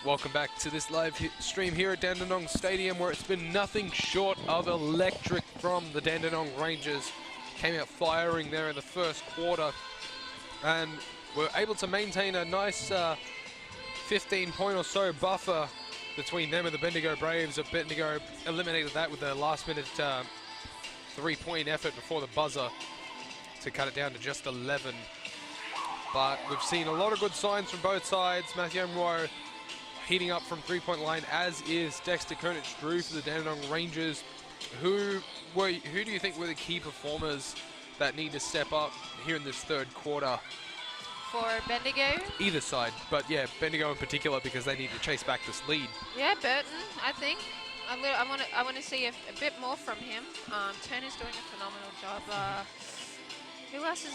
Welcome back to this live stream here at Dandenong Stadium, where it's been nothing short of electric from the Dandenong Rangers. Came out firing there in the first quarter and were able to maintain a nice 15-point or so buffer between them and the Bendigo Braves. Bendigo eliminated that with a last-minute 3-point effort before the buzzer to cut it down to just 11. But we've seen a lot of good signs from both sides. Matthew Moore heating up from three-point line, as is Dexter Koenig-Drew for the Dandenong Rangers. Who do you think were the key performers that need to step up here in this third quarter? For Bendigo? Either side, but yeah, Bendigo in particular, because they need to chase back this lead. Yeah, Burton, I think. I want to see a bit more from him. Turner's doing a phenomenal job. Who else is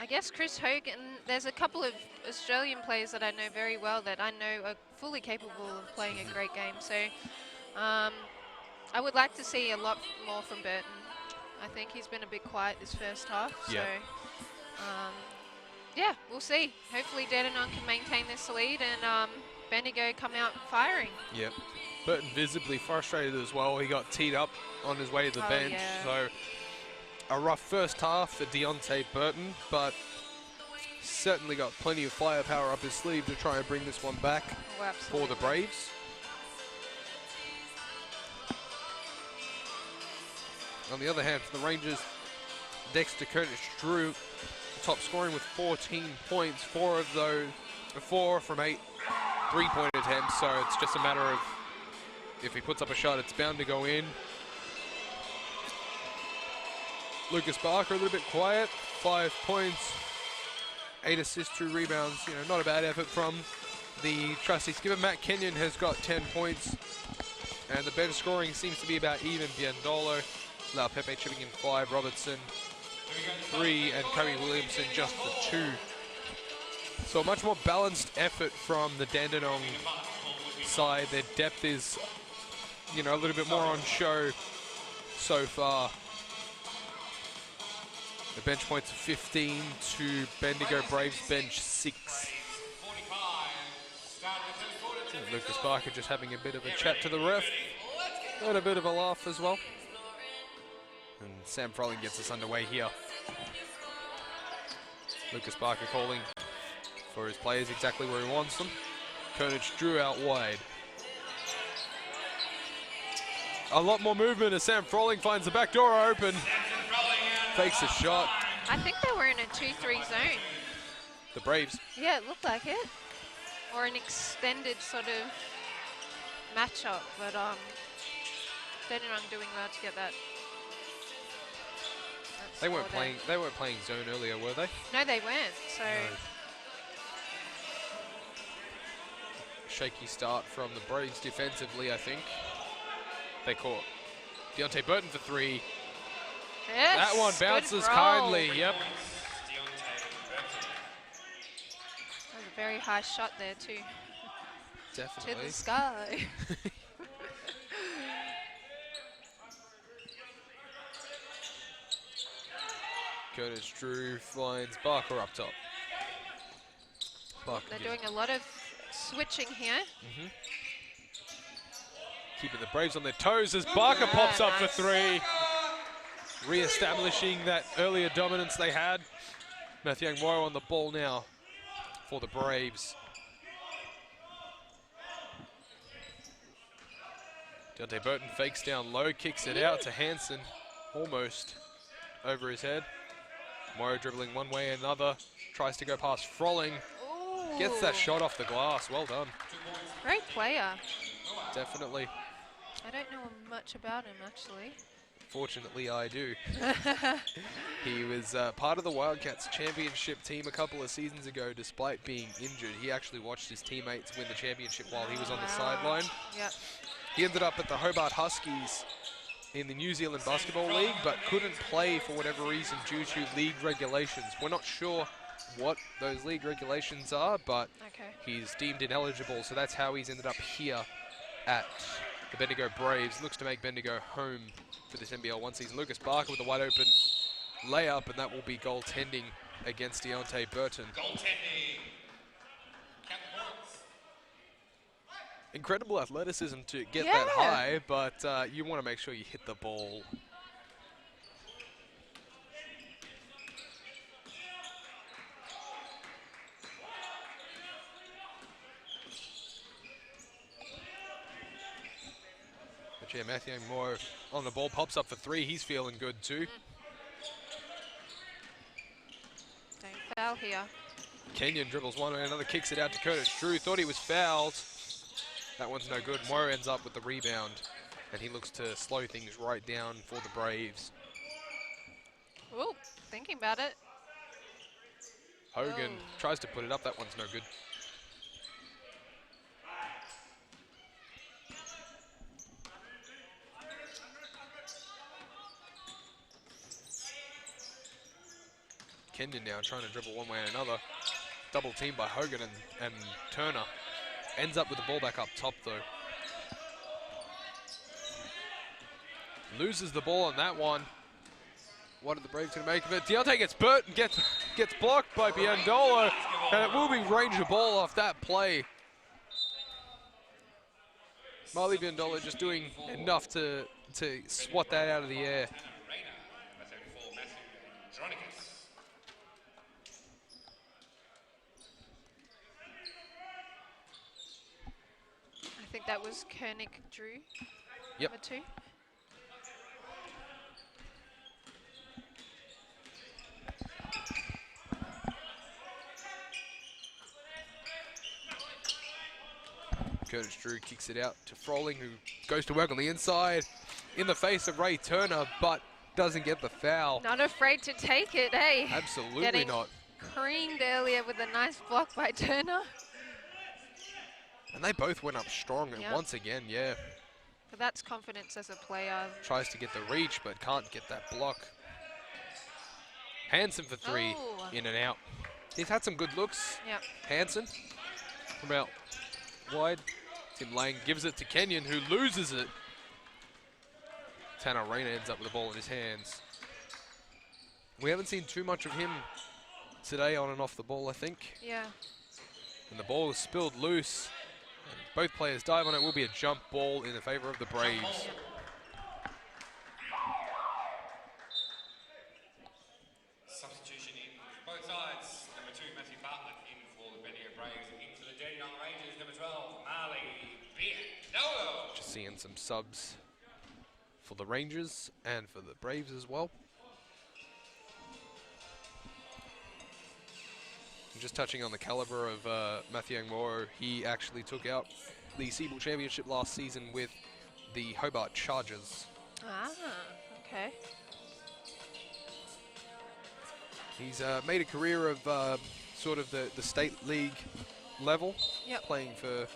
I guess Chris Hogan. There's a couple of Australian players that I know very well that I know are fully capable of playing a great game. So I would like to see a lot more from Burton. I think he's been a bit quiet this first half. Yeah. So yeah, we'll see. Hopefully Dandenong can maintain this lead and Bendigo come out firing. Yep. Burton visibly frustrated as well. He got teed up on his way to the bench. Yeah. So a rough first half for Deontay Burton, but certainly got plenty of firepower up his sleeve to try and bring this one back for the Braves. On the other hand, for the Rangers, Dexter Koenig-Drew top scoring with 14 points, 4 from 8 3-point attempts, so it's just a matter of if he puts up a shot, it's bound to go in. Lucas Barker a little bit quiet, 5 points, 8 assists, 2 rebounds. You know, not a bad effort from the trusty skipper. Matt Kenyon has got 10 points, and the bench scoring seems to be about even. Biandolo, La Pepe chipping in 5, Robertson 3, and Cody Williamson just for 2. So a much more balanced effort from the Dandenong side. Their depth is, you know, a little bit more on show so far. The bench points 15 to Bendigo Braves bench 6. Lucas Barker just having a bit of a chat to the ref. Got a bit of a laugh as well. And Sam Froling gets us underway here. Lucas Barker calling for his players exactly where he wants them. Koenig-Drew out wide. A lot more movement as Sam Froling finds the back door open. Fakes a shot. I think they were in a 2-3 zone. The Braves. Yeah, it looked like it. Or an extended sort of matchup, but Dandenong doing well to get that. They weren't playing zone earlier, were they? No, they weren't. So no. Shaky start from the Braves defensively, I think. They caught Deontay Burton for 3. yes, That one bounces good roll. kindly, yep. That was a very high shot there too. Definitely. To the sky. Koenig-Drew finds Barker up top. Barker They're doing a lot of switching here. Keeping the Braves on their toes as Barker pops up nice. for 3. Re-establishing that earlier dominance they had. Matthew Moore on the ball now for the Braves. Deontay Burton fakes down low, kicks it out to Hansen, almost over his head. Moore dribbling one way and another, tries to go past Froling, gets that shot off the glass. Well done. Great player. Definitely. I don't know much about him actually. Fortunately, I do. He was part of the Wildcats championship team a couple of seasons ago, despite being injured. He actually watched his teammates win the championship while he was on the sideline. Yep. He ended up at the Hobart Huskies in the New Zealand Basketball League, but couldn't play for whatever reason due to league regulations. We're not sure what those league regulations are, but he's deemed ineligible, so that's how he's ended up here at the Bendigo Braves. Looks to make Bendigo home for this NBL1 season. Lucas Barker with a wide open layup, and that will be goaltending against Deontay Burton. Goaltending. Count the points. Incredible athleticism to get Yeah. that high, but you want to make sure you hit the ball. But yeah, Matthew Moore on the ball, pops up for 3. He's feeling good too. Don't foul here. Kenyon dribbles one way, another kicks it out to Curtis Drew. Thought he was fouled. That one's no good. Moore ends up with the rebound, and he looks to slow things right down for the Braves. Ooh, thinking about it. Hogan Oh. tries to put it up. That one's no good. Kenyon now trying to dribble one way and another. Double team by Hogan and Turner. Ends up with the ball back up top though. Loses the ball on that one. What are the Braves going to make of it? Deontay gets burnt and gets blocked by Biondolo, and it will be Ranger ball off that play. Marley Biondolo just doing enough to swat that out of the air. I think that was Koenig Drew, Yep. number 2. Curtis Drew kicks it out to Froling, who goes to work on the inside in the face of Ray Turner, but doesn't get the foul. Not afraid to take it, hey? Absolutely Getting not. creamed earlier with a nice block by Turner. And they both went up strong, and Yep. once again, yeah, But that's confidence as a player. tries to get the reach, but can't get that block. Hansen for 3, Oh. in and out. He's had some good looks. Yep. Hansen from out wide. Tim Lang gives it to Kenyon, who loses it. Tanner Rayner ends up with the ball in his hands. We haven't seen too much of him today on and off the ball, I think. Yeah. And the ball is spilled loose. And both players dive on it. Will be a jump ball in the favor of the Braves. Substitution in both sides. Number 2, Matthew Bartlett in for the Bendigo Braves. Into the Dandenong Rangers, number 12, Marley Biondolo. Just seeing some subs for the Rangers and for the Braves as well. And just touching on the caliber of Matthew Moore, he actually took out the Seabull Championship last season with the Hobart Chargers. Ah, okay. He's made a career of sort of the state league level, Yep. playing for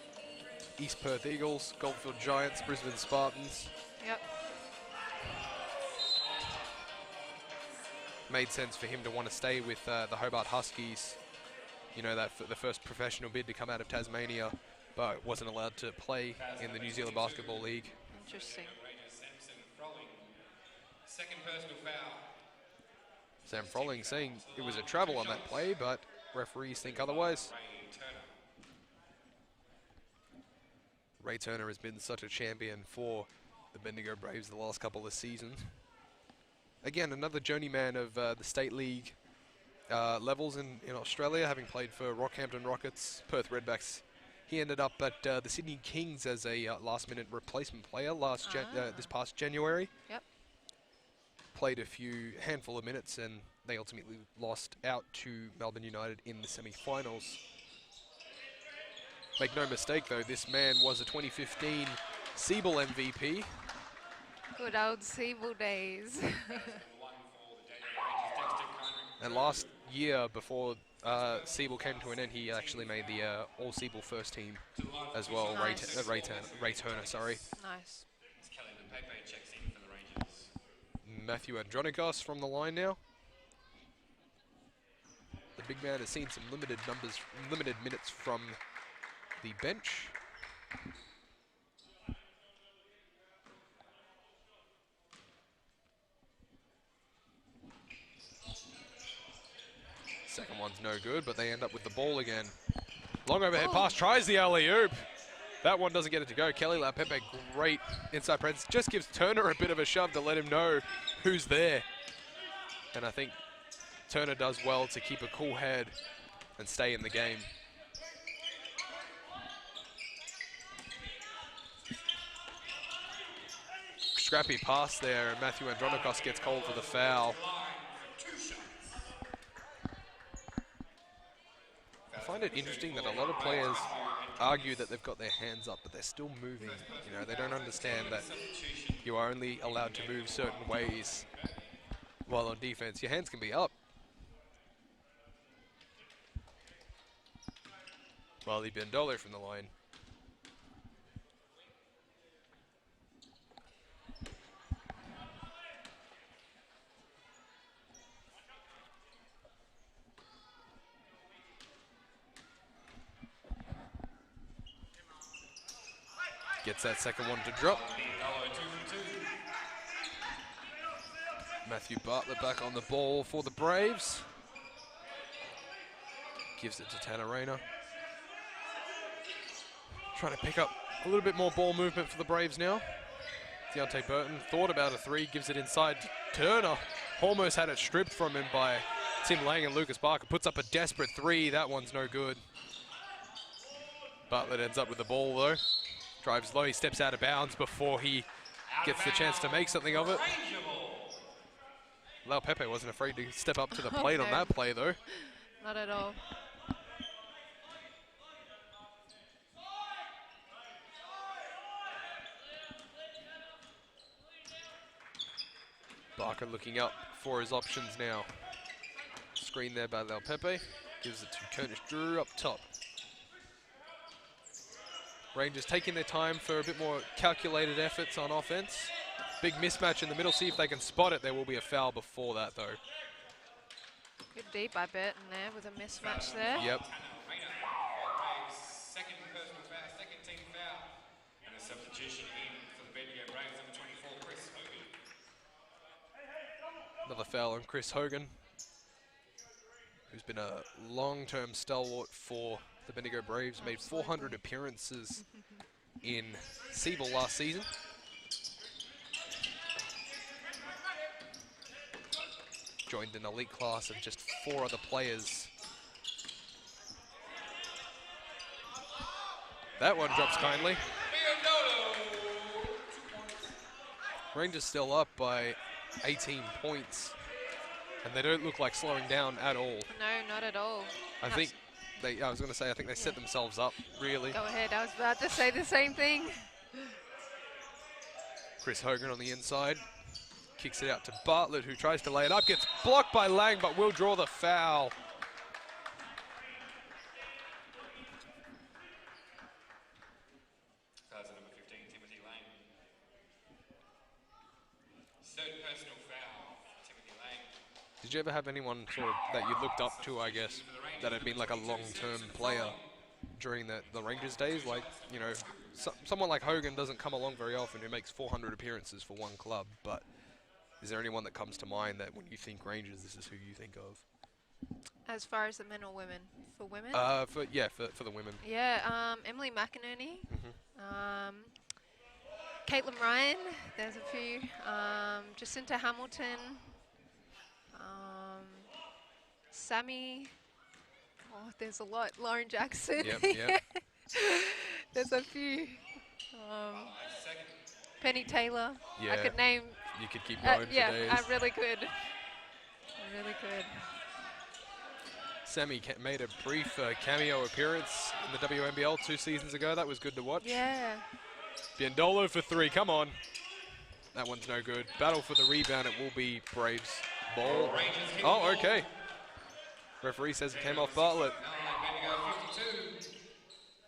East Perth Eagles, Goldfield Giants, Brisbane Spartans. Yep. Made sense for him to want to stay with the Hobart Huskies. You know, the first professional bid to come out of Tasmania, but wasn't allowed to play in the New Zealand Basketball League. Interesting. Rangers, Samson Froling. Second personal foul. Sam Froling saying it was a travel on that play, but referees think otherwise. Ray Turner. Ray Turner has been such a champion for the Bendigo Braves the last couple of seasons. Again, another journeyman of the State League levels in Australia, having played for Rockhampton Rockets, Perth Redbacks. He ended up at the Sydney Kings as a last-minute replacement player this past January. Yep. Played a handful of minutes, and they ultimately lost out to Melbourne United in the semi-finals. Make no mistake, though, this man was a 2015 Seabull MVP. Good old Seabull days. One for the Dandenong Rangers, Dexter Conrick. And last year, before Seabull came to an end, he actually made the All-Seabull first team as well. Nice. Ray Turner, sorry. Nice. It's Kelly Lepepe checks in for the Rangers. Matthew Andronikos from the line now. The big man has seen some limited minutes from the bench. Second one's no good, but they end up with the ball again. Long overhead pass, tries the alley-oop. That one doesn't get it to go. Kelly Laupepe, great inside presence. Just gives Turner a bit of a shove to let him know who's there. And I think Turner does well to keep a cool head and stay in the game. Scrappy pass there, and Matthew Andronikos gets called for the foul. I find it interesting that a lot of players argue that they've got their hands up, but they're still moving. You know, they don't understand that you are only allowed to move certain ways while on defense. Your hands can be up. Wally Bendolo from the line. Gets that second one to drop. Matthew Bartlett back on the ball for the Braves. Gives it to Tanner Rayner. Trying to pick up a little bit more ball movement for the Braves now. Deontay Burton thought about a three, gives it inside to Turner. Almost had it stripped from him by Tim Lang, and Lucas Barker puts up a desperate three. That one's no good. Bartlett ends up with the ball though. Drives low, he steps out of bounds before he gets the chance to make something of it. Laupepe wasn't afraid to step up to the plate on that play though. Not at all. Barker looking up for his options now. Screen there by Laupepe. Gives it to Curtis Drew up top. Rangers taking their time for a bit more calculated efforts on offense. Big mismatch in the middle. See if they can spot it. There will be a foul before that, though. Good deep, I bet, in there with a mismatch there. Yep. Second personal foul, second team foul. And a substitution in for the Bendigo Braves, number 24, Chris Hogan. Another foul on Chris Hogan, who's been a long-term stalwart for the Bendigo Braves. Made 400 appearances in Siebel last season. Joined an elite class of just 4 other players. That one drops kindly. Rangers still up by 18 points. And they don't look like slowing down at all. No, not at all. I think they set themselves up, really. Go ahead, I was about to say the same thing. Chris Hogan on the inside. Kicks it out to Bartlett, who tries to lay it up. Gets blocked by Lang, but will draw the foul. Fouls at number 15, Timothy Lang. Third personal foul, Timothy Lang. Did you ever have anyone sort of that you looked up to, I guess, that had been like a long-term player during the Rangers days? Like, you know, someone like Hogan doesn't come along very often who makes 400 appearances for one club, but is there anyone that comes to mind that when you think Rangers, this is who you think of? As far as the men or women? For women? For the women. Yeah, Emily McInerney. Caitlin Ryan, there's a few. Jacinta Hamilton. Sammy. Oh, there's a lot. Lauren Jackson. Yep. There's a few. Penny Taylor. Yeah. I could name. You could keep going for days. I really could. I really could. Sammy made a brief cameo appearance in the WNBL 2 seasons ago. That was good to watch. Yeah. Biondolo for 3. Come on. That one's no good. Battle for the rebound. It will be Braves ball. Oh, okay. Referee says it came off Bartlett.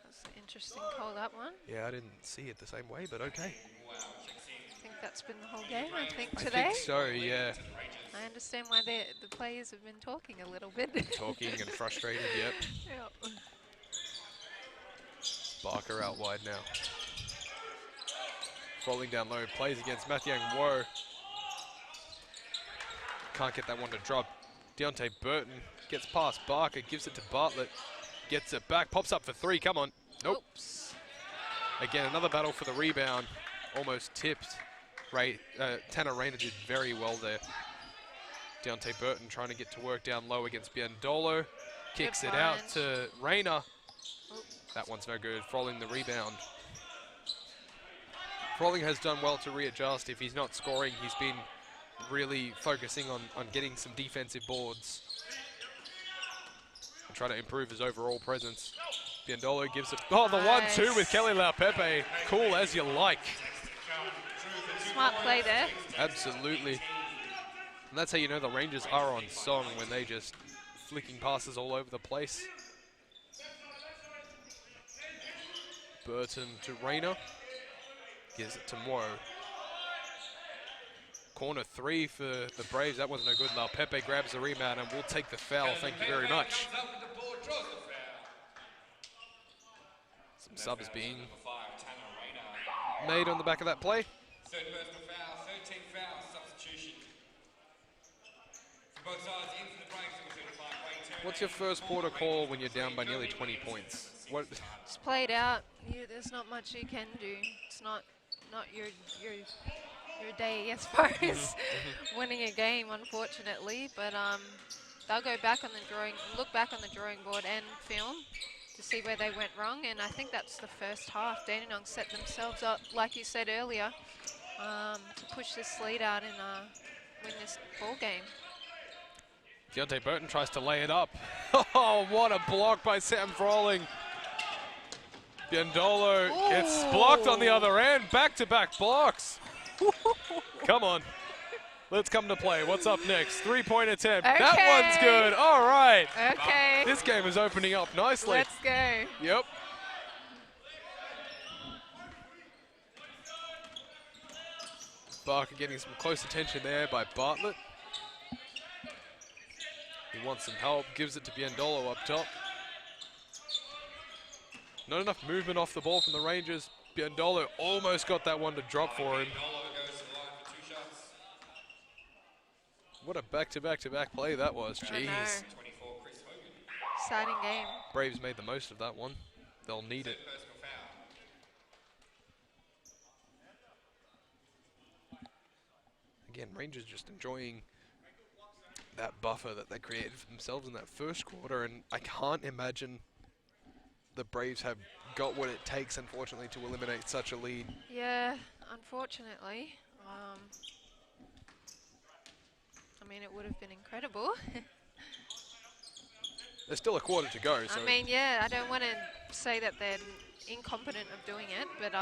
That's an interesting call, that one. Yeah, I didn't see it the same way, but okay. I think that's been the whole game, I think, today. I think so, yeah. I understand why the players have been talking a little bit. Talking and frustrated, yep. Yep. Barker out wide now. Falling down low, plays against Mathiang Wo. Can't get that one to drop. Deontay Burton Gets past Barker, gives it to Bartlett. Gets it back, pops up for three, come on. Nope. Oops. Again, another battle for the rebound. Almost tipped. Tanner Rayner did very well there. Deontay Burton trying to get to work down low against Biandolo. Kicks Good it out find. to Rayner. Oop. That one's no good. Froling the rebound. Froling has done well to readjust. If he's not scoring, he's been really focusing on getting some defensive boards and try to improve his overall presence. Biandolo gives it. Oh, the Nice. 1-2 with Kelly Laupepe. Cool as you like. Smart play there. Absolutely. And that's how you know the Rangers are on song, when they just flicking passes all over the place. Burton to Rayner. Gives it to Moore. Corner three for the Braves. That was no good. Laupepe grabs the rebound and will take the foul. Thank you very much. Some subs being made on the back of that play. Third personal foul, 13 fouls, substitution. For both sides, in for the Braves, number 35, Wayne Turner. What's your first quarter call when you're down by nearly 20 points? What? It's played out. There's not much you can do. It's not your day as far as winning a game, unfortunately. But they'll go back on the look back on the drawing board and film to see where they went wrong. And I think that's the first half. Dandenong set themselves up, like you said earlier, to push this lead out and win this ball game. Deontay Burton tries to lay it up. Oh, what a block by Sam Froling. Biandolo gets blocked on the other end. Back-to-back blocks. Come on. Let's come to play. What's up next? Three-point attempt. Okay. That one's good. All right. Okay. This game is opening up nicely. Let's go. Yep. Barker getting some close attention there by Bartlett. He wants some help. Gives it to Biandolo up top. Not enough movement off the ball from the Rangers. Biandolo almost got that one to drop for him. What a back-to-back-to-back play that was. Jeez. Exciting game. Braves made the most of that one. They'll need it. Again, Rangers just enjoying that buffer that they created for themselves in that first quarter, and I can't imagine the Braves have got what it takes, unfortunately, to eliminate such a lead. Yeah, unfortunately. I mean, it would have been incredible. There's still a quarter to go. So I mean, yeah, I don't want to say that they're incompetent of doing it, but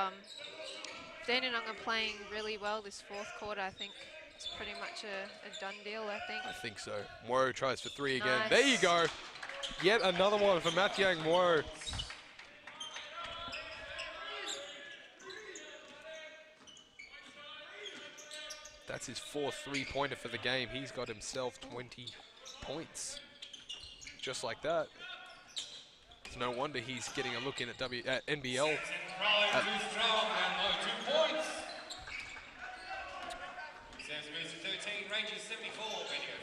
Dandenong are playing really well this fourth quarter. I think it's pretty much a done deal, I think. I think so. Moreau tries for three again. Nice. There you go. Yet another one for Mathiang Moreau. That's his fourth three-pointer for the game. He's got himself 20 points. Just like that. It's no wonder he's getting a look in at NBL.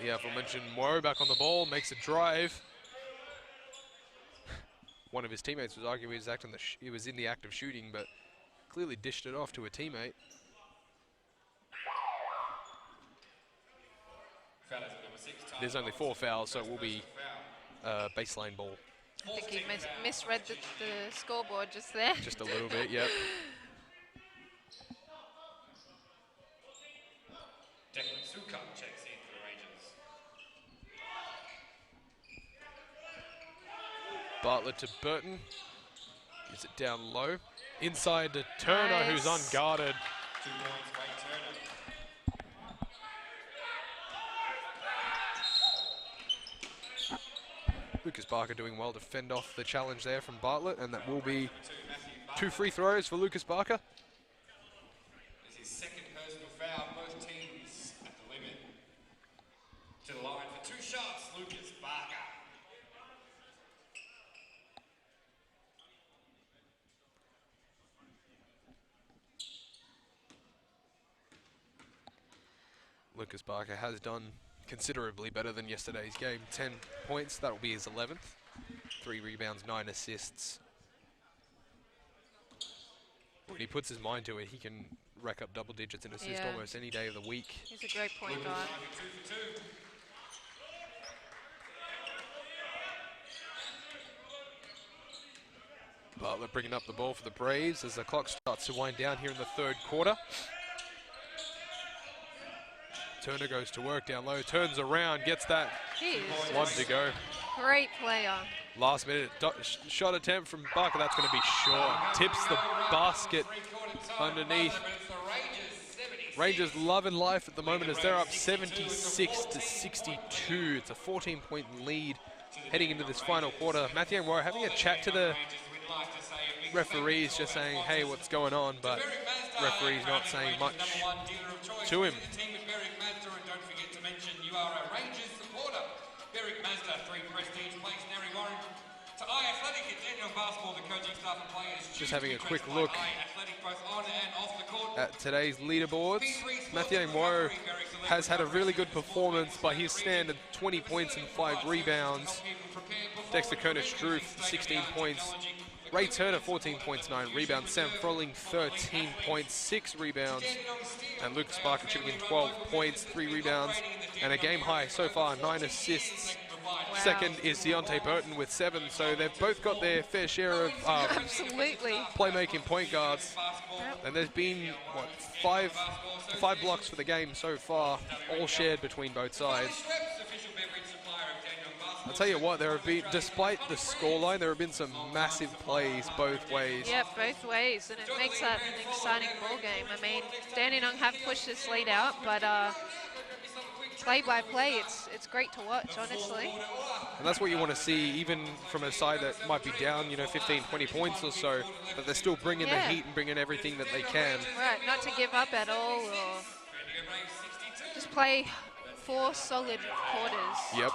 Yeah, if I mentioned Moreau back on the ball, makes a drive. One of his teammates was arguing he was in the act of shooting, but clearly dished it off to a teammate. There's only 4 fouls, so it will be baseline ball. I think he misread the scoreboard just there. Just a little bit, yep. Checks in for the Rangers. Bartlett to Burton. Gives it down low. Inside to Turner, Nice. who's unguarded. 2 points, Wayne Turner. Lucas Barker doing well to fend off the challenge there from Bartlett, and that will be 2 free throws for Lucas Barker. This is his second personal foul. Both teams at the limit. To the line for 2 shots, Lucas Barker. Lucas Barker has done considerably better than yesterday's game. 10 points, that will be his 11th. 3 rebounds, 9 assists. When he puts his mind to it, he can rack up double digits in assists almost any day of the week. He's a great point guard. Butler bringing up the ball for the Braves as the clock starts to wind down here in the third quarter. Turner goes to work down low, turns around, gets that. One to go. Great player. Last minute shot attempt from Barker, that's going to be short. Tips the basket underneath. Rangers loving life at the moment as they're up 76 to 62. It's a 14-point lead heading into this final quarter. Matthew and Roy having a chat to the referees, just saying, hey, what's going on? But referees not saying much to him. You are a Rangers supporter. Berwick Mazda, 3 prestige plaques, Narry Warren. To Athletic at Dandenong Basketball, the coaching staff and players. Just having a quick look at today's leaderboards. Matthew Moore has had a really good performance by his standard, 20 points and 5 rebounds. Dexter Kernish-Struth, 16 points. Ray Turner, 14 points, 9 rebounds. Sam Froling, 13 points, 6 rebounds. And Lucas Barker chipping in 12 points, 3 rebounds. And a game high so far, 9 assists. Wow. Second is Deontay Burton with 7. So they've both got their fair share of Absolutely. playmaking point guards. Yep. And there's been, what, five blocks for the game so far, all shared between both sides. I'll tell you what, there have been, despite the scoreline, there have been some massive plays both ways. Yep, both ways, and it makes that an exciting ball game. I mean, Dandenong have pushed this lead out, but play by play, it's great to watch, honestly. And that's what you want to see, even from a side that might be down, 15, 20 points or so, but they're still bringing the heat and bringing everything that they can. Right, not to give up at all, or just play 4 solid quarters. Yep.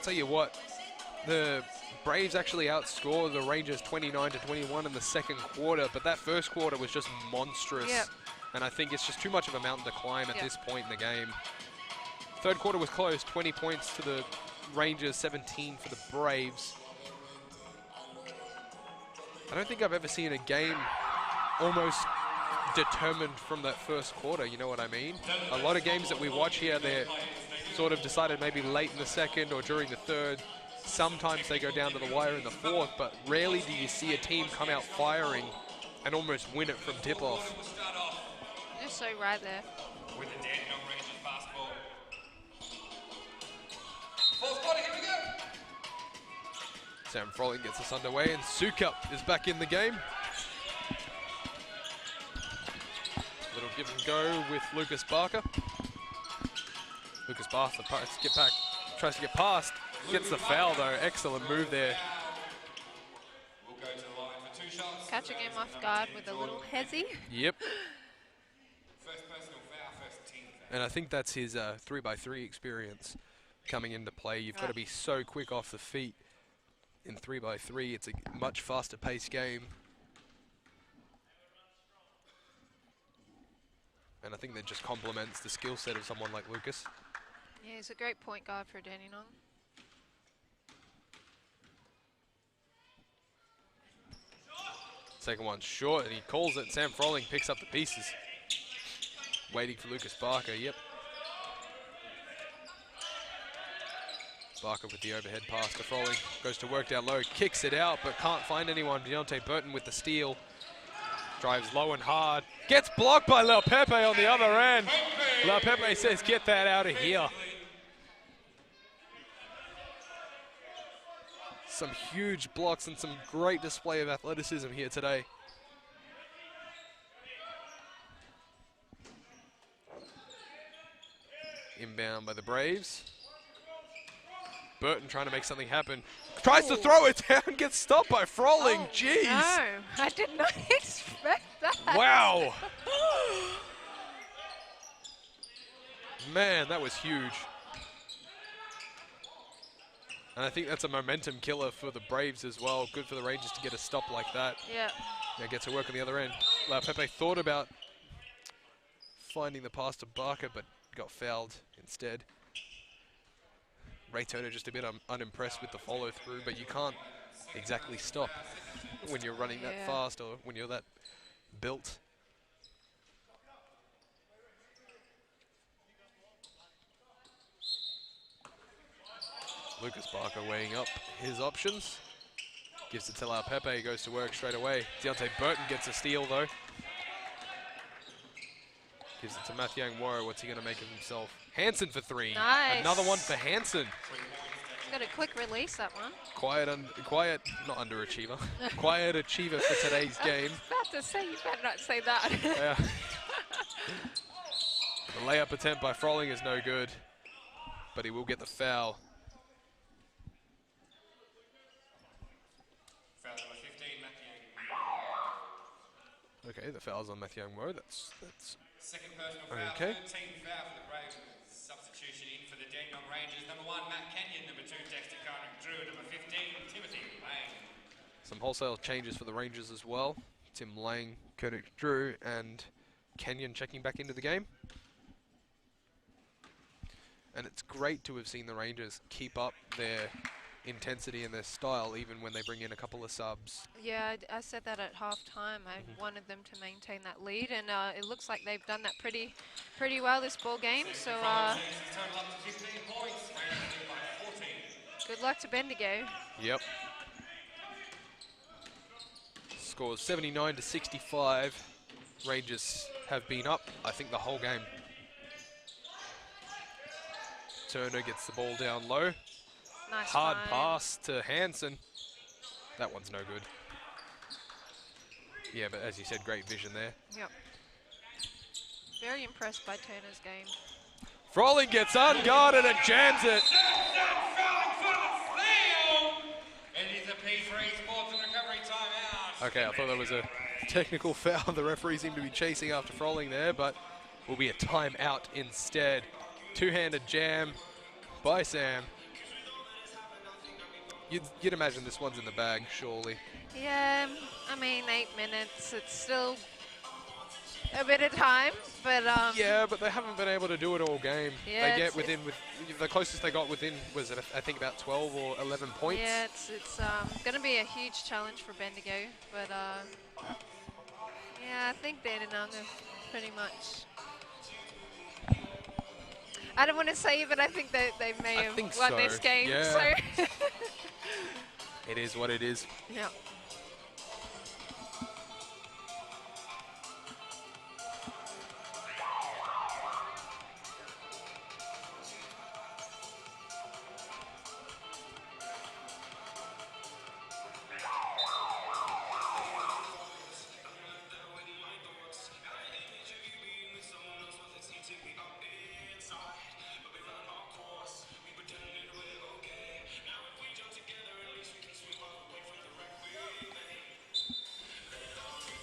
Tell you what, the Braves actually outscored the Rangers 29 to 21 in the second quarter, but that first quarter was just monstrous. Yep. And I think it's just too much of a mountain to climb at this point in the game. Third quarter was close, 20 points to the Rangers, 17 for the Braves. I don't think I've ever seen a game almost determined from that first quarter, you know what I mean? A lot of games that we watch here, they're sort of decided maybe late in the second or during the third. Sometimes they go down to the wire in the fourth, but rarely do you see a team come out firing and almost win it from tip-off. You're so right there. With the Dandenong Rangers basketball. Fourth quarter, here we go. Sam Froling gets us underway, and Sukup is back in the game. Little give and go with Lucas Barker. Lucas Barker tries to get past, gets the foul though. Excellent move there. We'll go to the line for 2 shots. Catching him off guard with a little hezzy. Yep. First personal foul, first team foul. And I think that's his 3x3 experience coming into play. You've got to be so quick off the feet in 3x3. It's a much faster paced game. And I think that just complements the skill set of someone like Lucas. Yeah, he's a great point guard for Dandenong. Second one's short, and he calls it. Sam Froling picks up the pieces. Waiting for Lucas Barker, yep. Barker with the overhead pass to Froling. Goes to work down low, kicks it out, but can't find anyone. Deontay Burton with the steal. Drives low and hard. Gets blocked by Leo Pepe on the other end. Leo Pepe says, get that out of here. Some huge blocks and some great display of athleticism here today. Inbound by the Braves. Burton trying to make something happen. Tries to throw it down, gets stopped by Froling. Oh, Jeez. no, I did not expect that. Wow. Man, that was huge. And I think that's a momentum killer for the Braves as well. Good for the Rangers to get a stop like that. Yeah. Now get to work on the other end. La Pepe thought about finding the pass to Barker, but got fouled instead. Ray Turner just a bit unimpressed with the follow through, but you can't exactly stop when you're running that fast or when you're that built. Lucas Barker weighing up his options. Gives it to La Pepe, goes to work straight away. Deontay Burton gets a steal though. Gives it to Mathiang Waro. What's he going to make of himself? Hansen for three. Nice. Another one for Hansen. Got a quick release, that one. Quiet, not underachiever. Quiet achiever for today's game. I was about to say, you better not say that. Yeah. The layup attempt by Froling is no good, but he will get the foul. Foul number 15, Mathiang. Okay, the foul's on Mathiang Waro. That's Second personal foul, okay. 13th foul for the Braves. Substitution in for the Dandenong Rangers. Number 1, Matt Kenyon. Number 2, Dexter Carter Drew. Number 15, Timothy Lang. Some wholesale changes for the Rangers as well. Tim Lang, Koenig Drew, and Kenyon checking back into the game. And it's great to have seen the Rangers keep up their intensity and their style even when they bring in a couple of subs. Yeah, I said that at half-time. I wanted them to maintain that lead, and it looks like they've done that pretty well this ball game. So Total up to 15 points. Rangers by 14. good luck to Bendigo. Yep. Scores 79 to 65. Rangers have been up, I think, the whole game. Turner gets the ball down low. Nice Hard find. pass to Hansen. That one's no good. Yeah, but as you said, great vision there. Yep. Very impressed by Turner's game. Froling gets unguarded and jams it. It is a P3 Sports and Recovery timeout. Okay, I thought that was a technical foul. The referee seemed to be chasing after Froling there, but will be a timeout instead. Two-handed jam by Sam. You'd imagine this one's in the bag, surely. Yeah, I mean, 8 minutes. It's still a bit of time, but Yeah, but they haven't been able to do it all game. Yeah, They get within, the closest they got within was, I think, about 12 or 11 points. yeah, it's going to be a huge challenge for Bendigo, but yeah, I think Dandenong are pretty much. I don't want to say it, but I think that they may have won this game. Yeah. So. It is what it is. Yeah.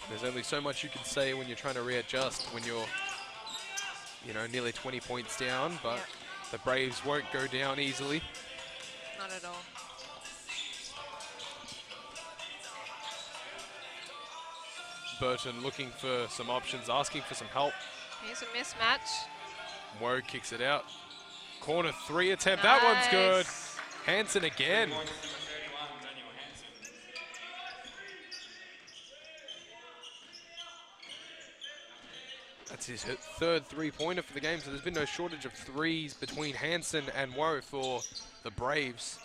There's only so much you can say when you're trying to readjust, when you're, nearly 20 points down, but the Braves won't go down easily. Not at all. Burton looking for some options, asking for some help. Here's a mismatch. Woe kicks it out. Corner three attempt, that one's good. Nice. Hansen again. Number 31, Daniel Hansen. That's his third three-pointer for the game, so there's been no shortage of threes between Hansen and Woe for the Braves.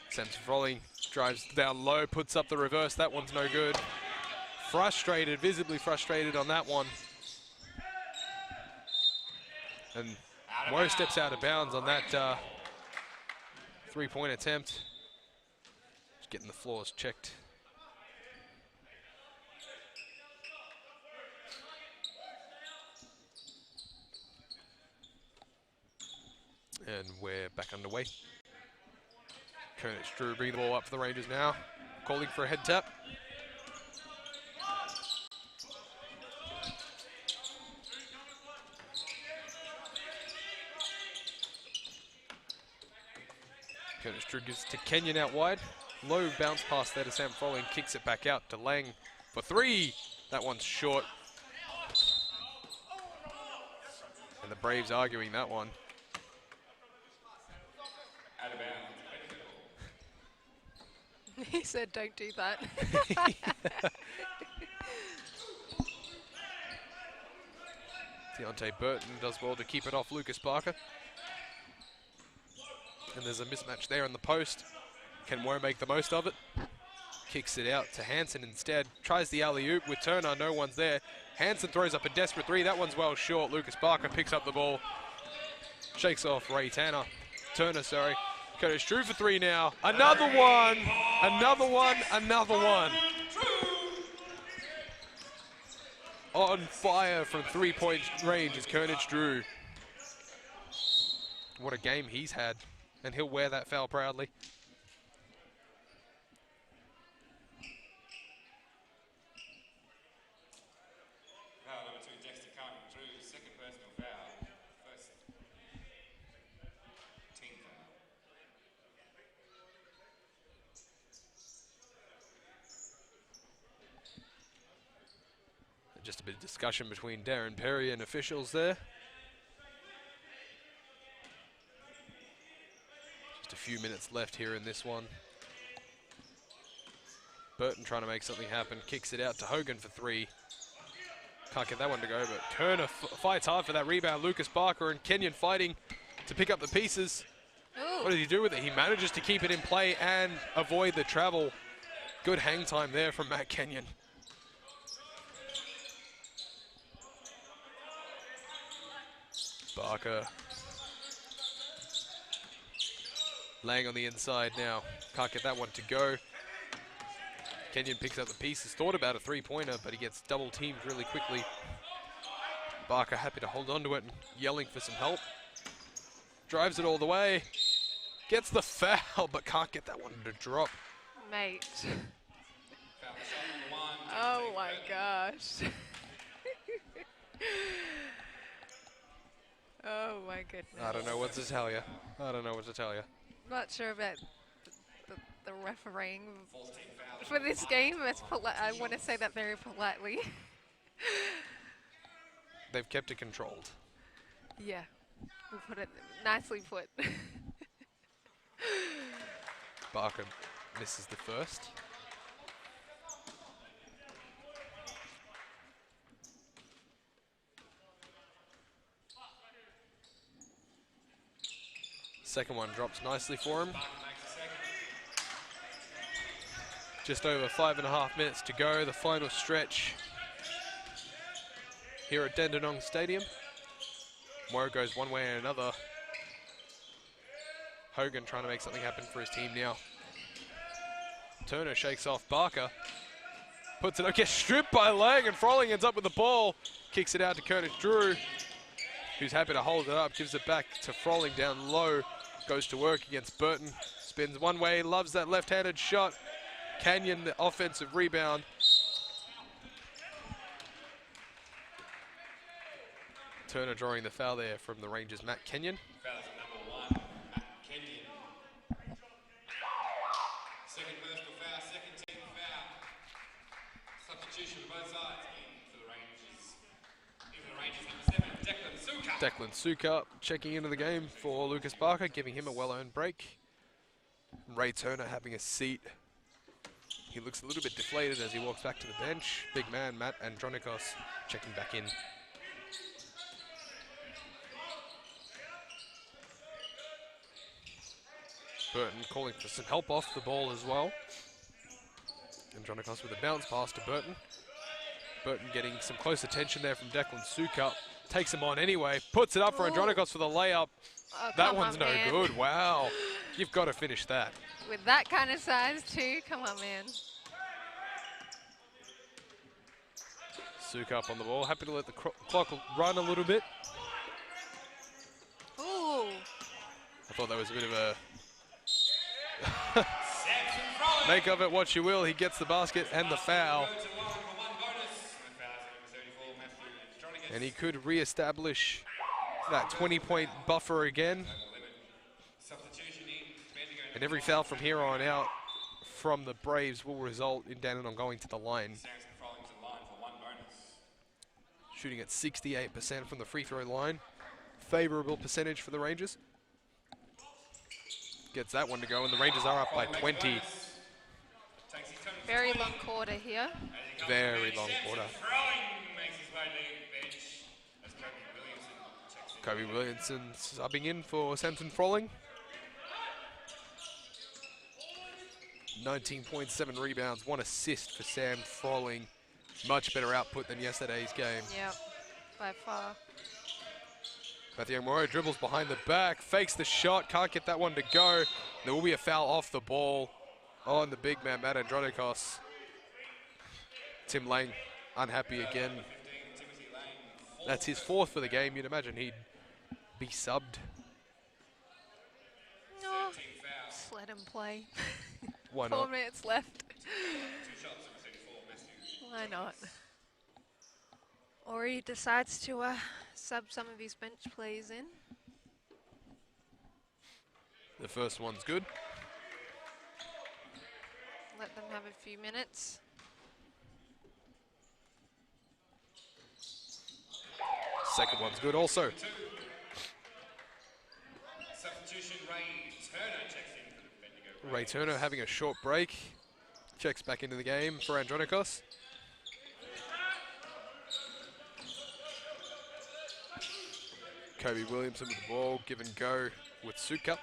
Samson Froling drives down low, puts up the reverse. That one's no good. Frustrated, visibly frustrated on that one. And Woe steps out of bounds on that three-point attempt. Just getting the floors checked. And we're back underway. Koenig Drew bringing the ball up for the Rangers now. Calling for a head tap. Koenig Drew gives it to Kenyon out wide. Low bounce pass there to Sam Froling. Kicks it back out to Lang for three. That one's short. Braves arguing that one. Out of bounds. He said, don't do that. Deontay Burton does well to keep it off Lucas Barker. And there's a mismatch there in the post. Can Woe make the most of it? Kicks it out to Hansen instead. Tries the alley-oop with Turner, no one's there. Hansen throws up a desperate three, that one's well short. Lucas Barker picks up the ball. Shakes off Turner, sorry. Curtis Drew for three now. Another one, another one, another one. On fire from three-point range is Curtis Drew. What a game he's had, and he'll wear that foul proudly. Foul number 2, Dexter Carter Drew, second personal foul. First team foul. Just a bit of discussion between Darren Perry and officials there. Just a few minutes left here in this one. Burton trying to make something happen, kicks it out to Hogan for three. Can't get that one to go, but Turner fights hard for that rebound. Lucas Barker and Kenyon fighting to pick up the pieces. Ooh. What does he do with it? He manages to keep it in play and avoid the travel. Good hang time there from Matt Kenyon. Barker laying on the inside now. Can't get that one to go. Kenyon picks up the pieces. Thought about a three-pointer, but he gets double teamed really quickly. Barker happy to hold on to it and yelling for some help. Drives it all the way. Gets the foul, but can't get that one to drop. Mate. Oh my gosh. Oh my goodness. I don't know what to tell you. I don't know what to tell you. Not sure about the refereeing for this game. I want to say that very politely. They've kept it controlled. Yeah, we put it nicely put. Barker misses the first. Second one drops nicely for him. Just over 5.5 minutes to go, the final stretch here at Dandenong Stadium. Moore goes one way and another. Hogan trying to make something happen for his team now. Turner shakes off Barker. Puts it, gets stripped by Lang, and Froling ends up with the ball. Kicks it out to Curtis Drew, who's happy to hold it up. Gives it back to Froling down low. Goes to work against Burton. Spins one way, loves that left-handed shot. Canyon, the offensive rebound. Turner drawing the foul there from the Rangers' Matt Kenyon. Foul number 1, Matt Kenyon. Second personal foul, second team foul. Substitution for both sides. In for the Rangers number 7, Declan Suka. Declan Suka checking into the game for Lucas Barker, giving him a well-earned break. Ray Turner having a seat. He looks a little bit deflated as he walks back to the bench. Big man Matt Andronikos checking back in. Burton calling for some help off the ball as well. Andronikos with a bounce pass to Burton. Burton getting some close attention there from Declan Suka. Takes him on anyway. Puts it up for Andronikos for the layup. Oh, that one's no good. Wow. You've got to finish that. With that kind of size too, come on, man. Suka up on the ball. Happy to let the clock run a little bit. Ooh. I thought that was a bit of a... Make of it what you will. He gets the basket and the foul. And he could re-establish that 20-point buffer again. And every foul from here on out from the Braves will result in Dandenong going to the line. Shooting at 68% from the free throw line. favourable percentage for the Rangers. Gets that one to go, and the Rangers are up by 20. Very long quarter here. Very long quarter. Kobe Williamson subbing in for Samson Froling. 19.7 rebounds, 1 assist for Sam Froling. Much better output than yesterday's game. Yep, by far. Matthew Morrow dribbles behind the back, fakes the shot, can't get that one to go. There will be a foul off the ball on the big man, Matt Andronikos. Tim Lang unhappy again. That's his 4th for the game. You'd imagine he'd be subbed. No, just let him play. Why 4 not? minutes left. Why not? Or he decides to sub some of his bench plays in. The first one's good. Let them have a few minutes. Second one's good also. Substitution Ray Turner checks in for the Bendigo. Ray Turner having a short break. Checks back into the game for Andronikos. Kobe Williamson with the ball, give and go with Sukup.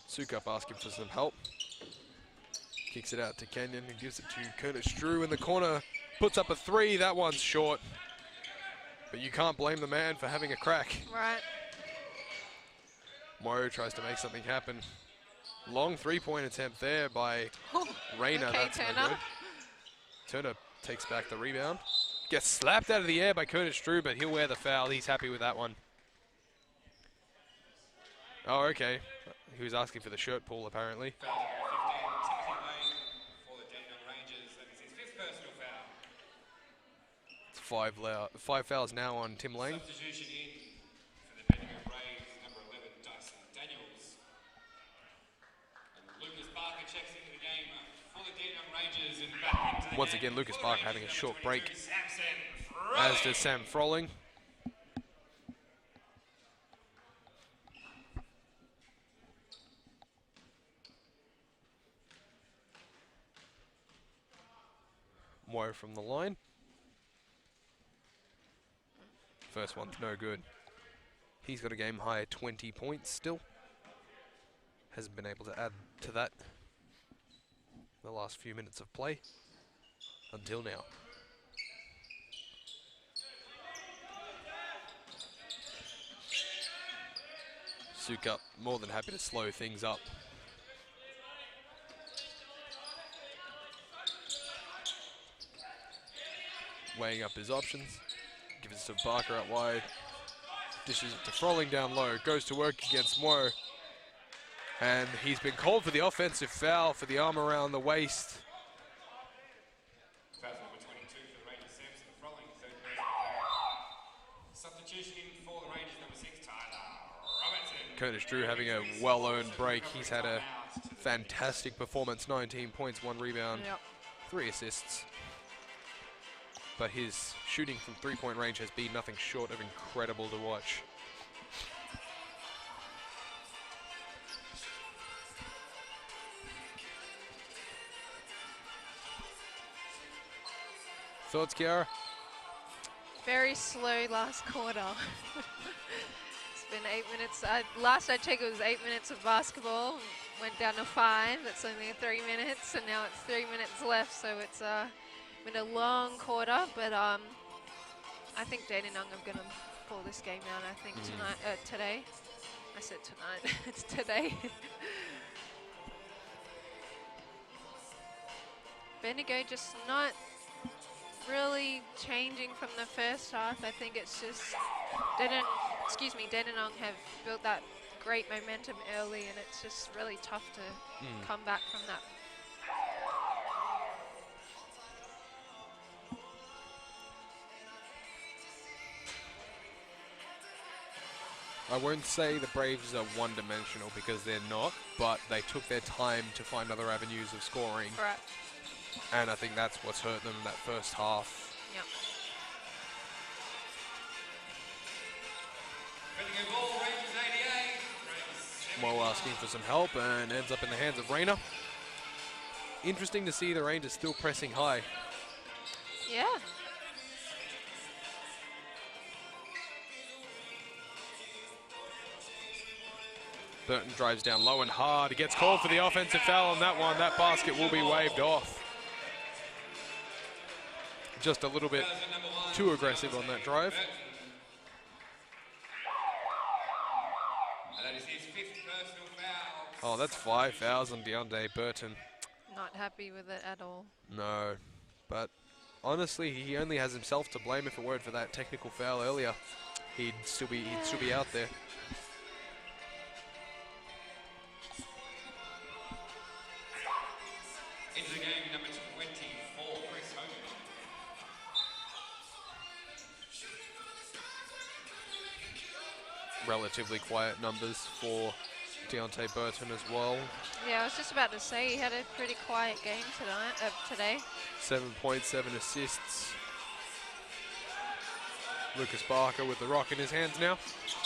Sukup asking for some help. Kicks it out to Kenyon and gives it to Curtis Drew in the corner. Puts up a 3, that one's short. But you can't blame the man for having a crack. Right. Morrow tries to make something happen. Long 3-point attempt there by Rayner. Okay, That's no Turner. good. Turner takes back the rebound. Gets slapped out of the air by Curtis Drew, but he'll wear the foul. He's happy with that one. Oh, okay. He was asking for the shirt pull, apparently. Foul number 15, Timothy Lane for the Dandenong Rangers. That is his 5th personal foul. It's 5 fouls now on Tim Lang. Substitution in for the Bendigo Braves, number 11, Dyson Daniels. And Lucas Barker checks into the game for the Dandenong Rangers and back into the Once game again, Lucas for the Barker having a Rangers, short number break, 22, Samson as Froling. does Sam Froling. Moore from the line. First one's no good. He's got a game high 20 points still. Hasn't been able to add to that the last few minutes of play until now. Sukup more than happy to slow things up. Weighing up his options. Gives it to Barker out wide. Dishes it to Froling down low. Goes to work against Moore. And he's been called for the offensive foul for the arm around the waist. Foul number 22 for the Rangers, Samson Froling, 3rd personal foul. Substitution in for the Rangers, number 6, Tyler Robertson. Curtis Drew having a well-earned break. He's had a fantastic performance. 19 points, 1 rebound, Yep. 3 assists. But his shooting from three-point range has been nothing short of incredible to watch. Thoughts, Kiara? Very slow last quarter. It's been 8 minutes. Last I checked, it was 8 minutes of basketball. Went down to 5. That's only 3 minutes, and now it's 3 minutes left. So it's been a long quarter, but I think Dandenong are going to pull this game out. I think today. I said tonight. It's today. Bendigo just not really changing from the first half. I think it's just Dandenong have built that great momentum early, and it's just really tough to come back from that. I won't say the Braves are one-dimensional because they're not, but they took their time to find other avenues of scoring. Correct. And I think that's what's hurt them in that first half. Yep. Bendigo ball, Rangers 88. Mo asking for some help and ends up in the hands of Rayner. Interesting to see the Rangers still pressing high. Yeah. Burton drives down low and hard. He gets called for the offensive foul on that one. That basket will be waved off. Just a little bit too aggressive on that drive. And that is his 5th personal foul. Oh, that's 5 fouls on Deontay Burton. Not happy with it at all. No, but honestly, he only has himself to blame. If it weren't for that technical foul earlier, he'd still be out there. Into the game, number 24, Chris Hogan. Relatively quiet numbers for Deontay Burton as well. Yeah, I was just about to say he had a pretty quiet game today. 7 points, 7 assists. Lucas Barker with the rock in his hands now.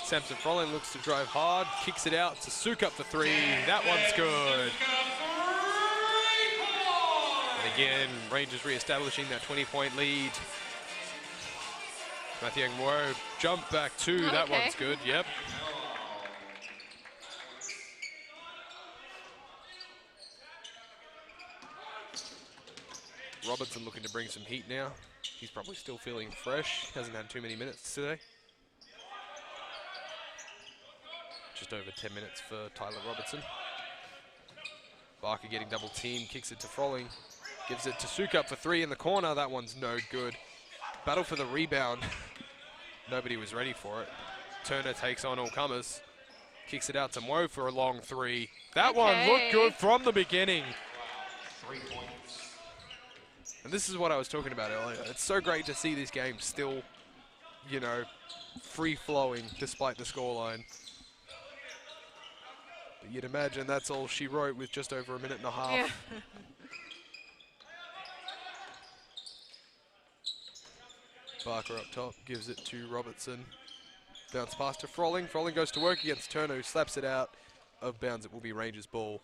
Samson Frolin looks to drive hard, kicks it out to Suk up for 3. That one's good. And again, Rangers re-establishing that 20-point lead. Matthew Moore jump back 2. That one's good. Yep. Robertson looking to bring some heat now. He's probably still feeling fresh. Hasn't had too many minutes today. Just over 10 minutes for Tyler Robertson. Barker getting double team, kicks it to Frolling. Gives it to Suk up for 3 in the corner. That one's no good. Battle for the rebound. Nobody was ready for it. Turner takes on all comers. Kicks it out to Mo for a long 3. That one looked good from the beginning. 3 points. And this is what I was talking about earlier. It's so great to see this game still, you know, free-flowing despite the scoreline. But you'd imagine that's all she wrote with just over a minute and a half. Yeah. Barker up top, gives it to Robertson. Bounce pass to Frolling. Frolling goes to work against Turner, who slaps it out of bounds. It will be Rangers ball.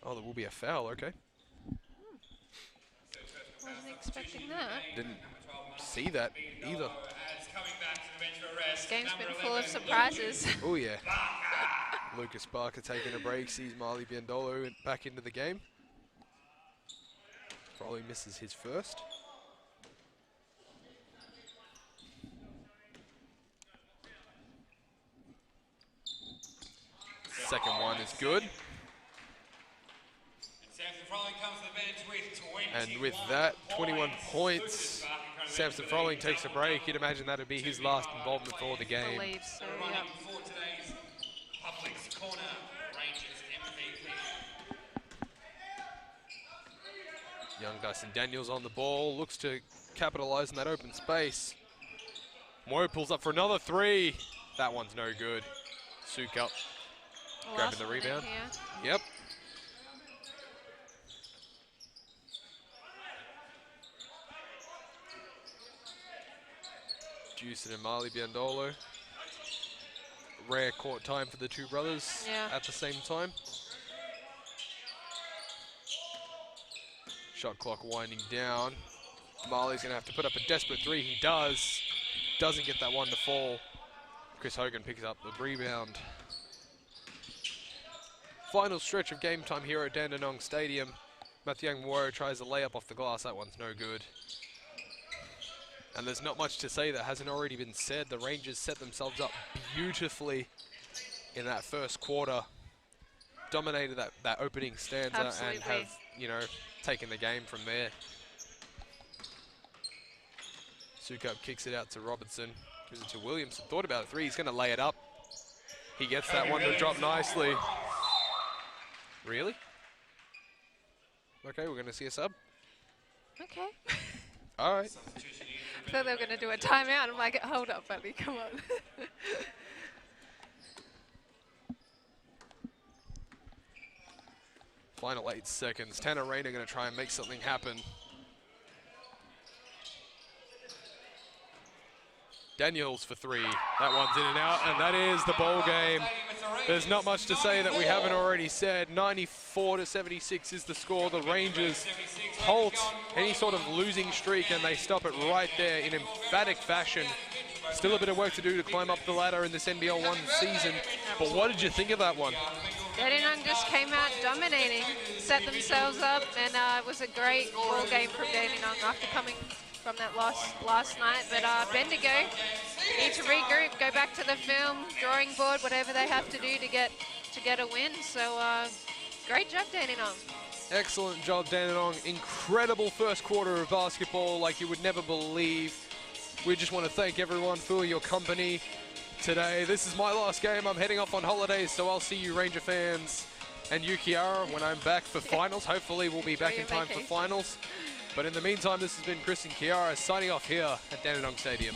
Oh, there will be a foul, okay. Wasn't expecting that. Didn't see that either. This game's been full of surprises. Oh yeah. Lucas Barker taking a break, sees Marley Biandolo back into the game. Probably misses his first. Second one is good. And with that, 21 points. Samson Frolling takes a break. You'd imagine that would be his last involvement for the game. I believe so, yep. Young Dyson Daniels on the ball, looks to capitalize on that open space. Moe pulls up for another 3. That one's no good. Suk up, grabbing the rebound. Yep. Juicin and Marley Biandolo. Rare court time for the two brothers at the same time. Shot clock winding down. Marley's gonna have to put up a desperate 3. He does. Doesn't get that one to fall. Chris Hogan picks up the rebound. Final stretch of game time here at Dandenong Stadium. Matthew Moore tries a layup off the glass. That one's no good. And there's not much to say that hasn't already been said. The Rangers set themselves up beautifully in that first quarter. Dominated that opening stanza and have, you know, taken the game from there. Sukup kicks it out to Robertson. Gives it to Williamson. Thought about a 3. He's going to lay it up. He gets that one to drop nicely. Really? Okay, we're going to see a sub. Okay. All right. I thought they were going to do a timeout. I'm like, hold up, buddy, come on. Final 8 seconds. Tanner Rayner going to try and make something happen. Daniels for 3. That one's in and out, and that is the ball game. There's not much to say that we haven't already said. 94-76 is the score. The Rangers halt any sort of losing streak, and they stop it right there in emphatic fashion. Still a bit of work to do to climb up the ladder in this NBL1 season. But what did you think of that one? Dandenong just came out dominating, set themselves up, and it was a great ball game from Dandenong after coming from that loss last night. But Bendigo need to regroup, go back to the film, drawing board, whatever they have to do to get a win. So great job, Dandenong. Excellent job, Dandenong. Incredible first quarter of basketball like you would never believe. We just want to thank everyone for your company today. This is my last game. I'm heading off on holidays, so I'll see you Ranger fans and you, Kiara, when I'm back for finals. Hopefully we'll be back in time for finals. But in the meantime, this has been Chris and Kiara signing off here at Dandenong Stadium.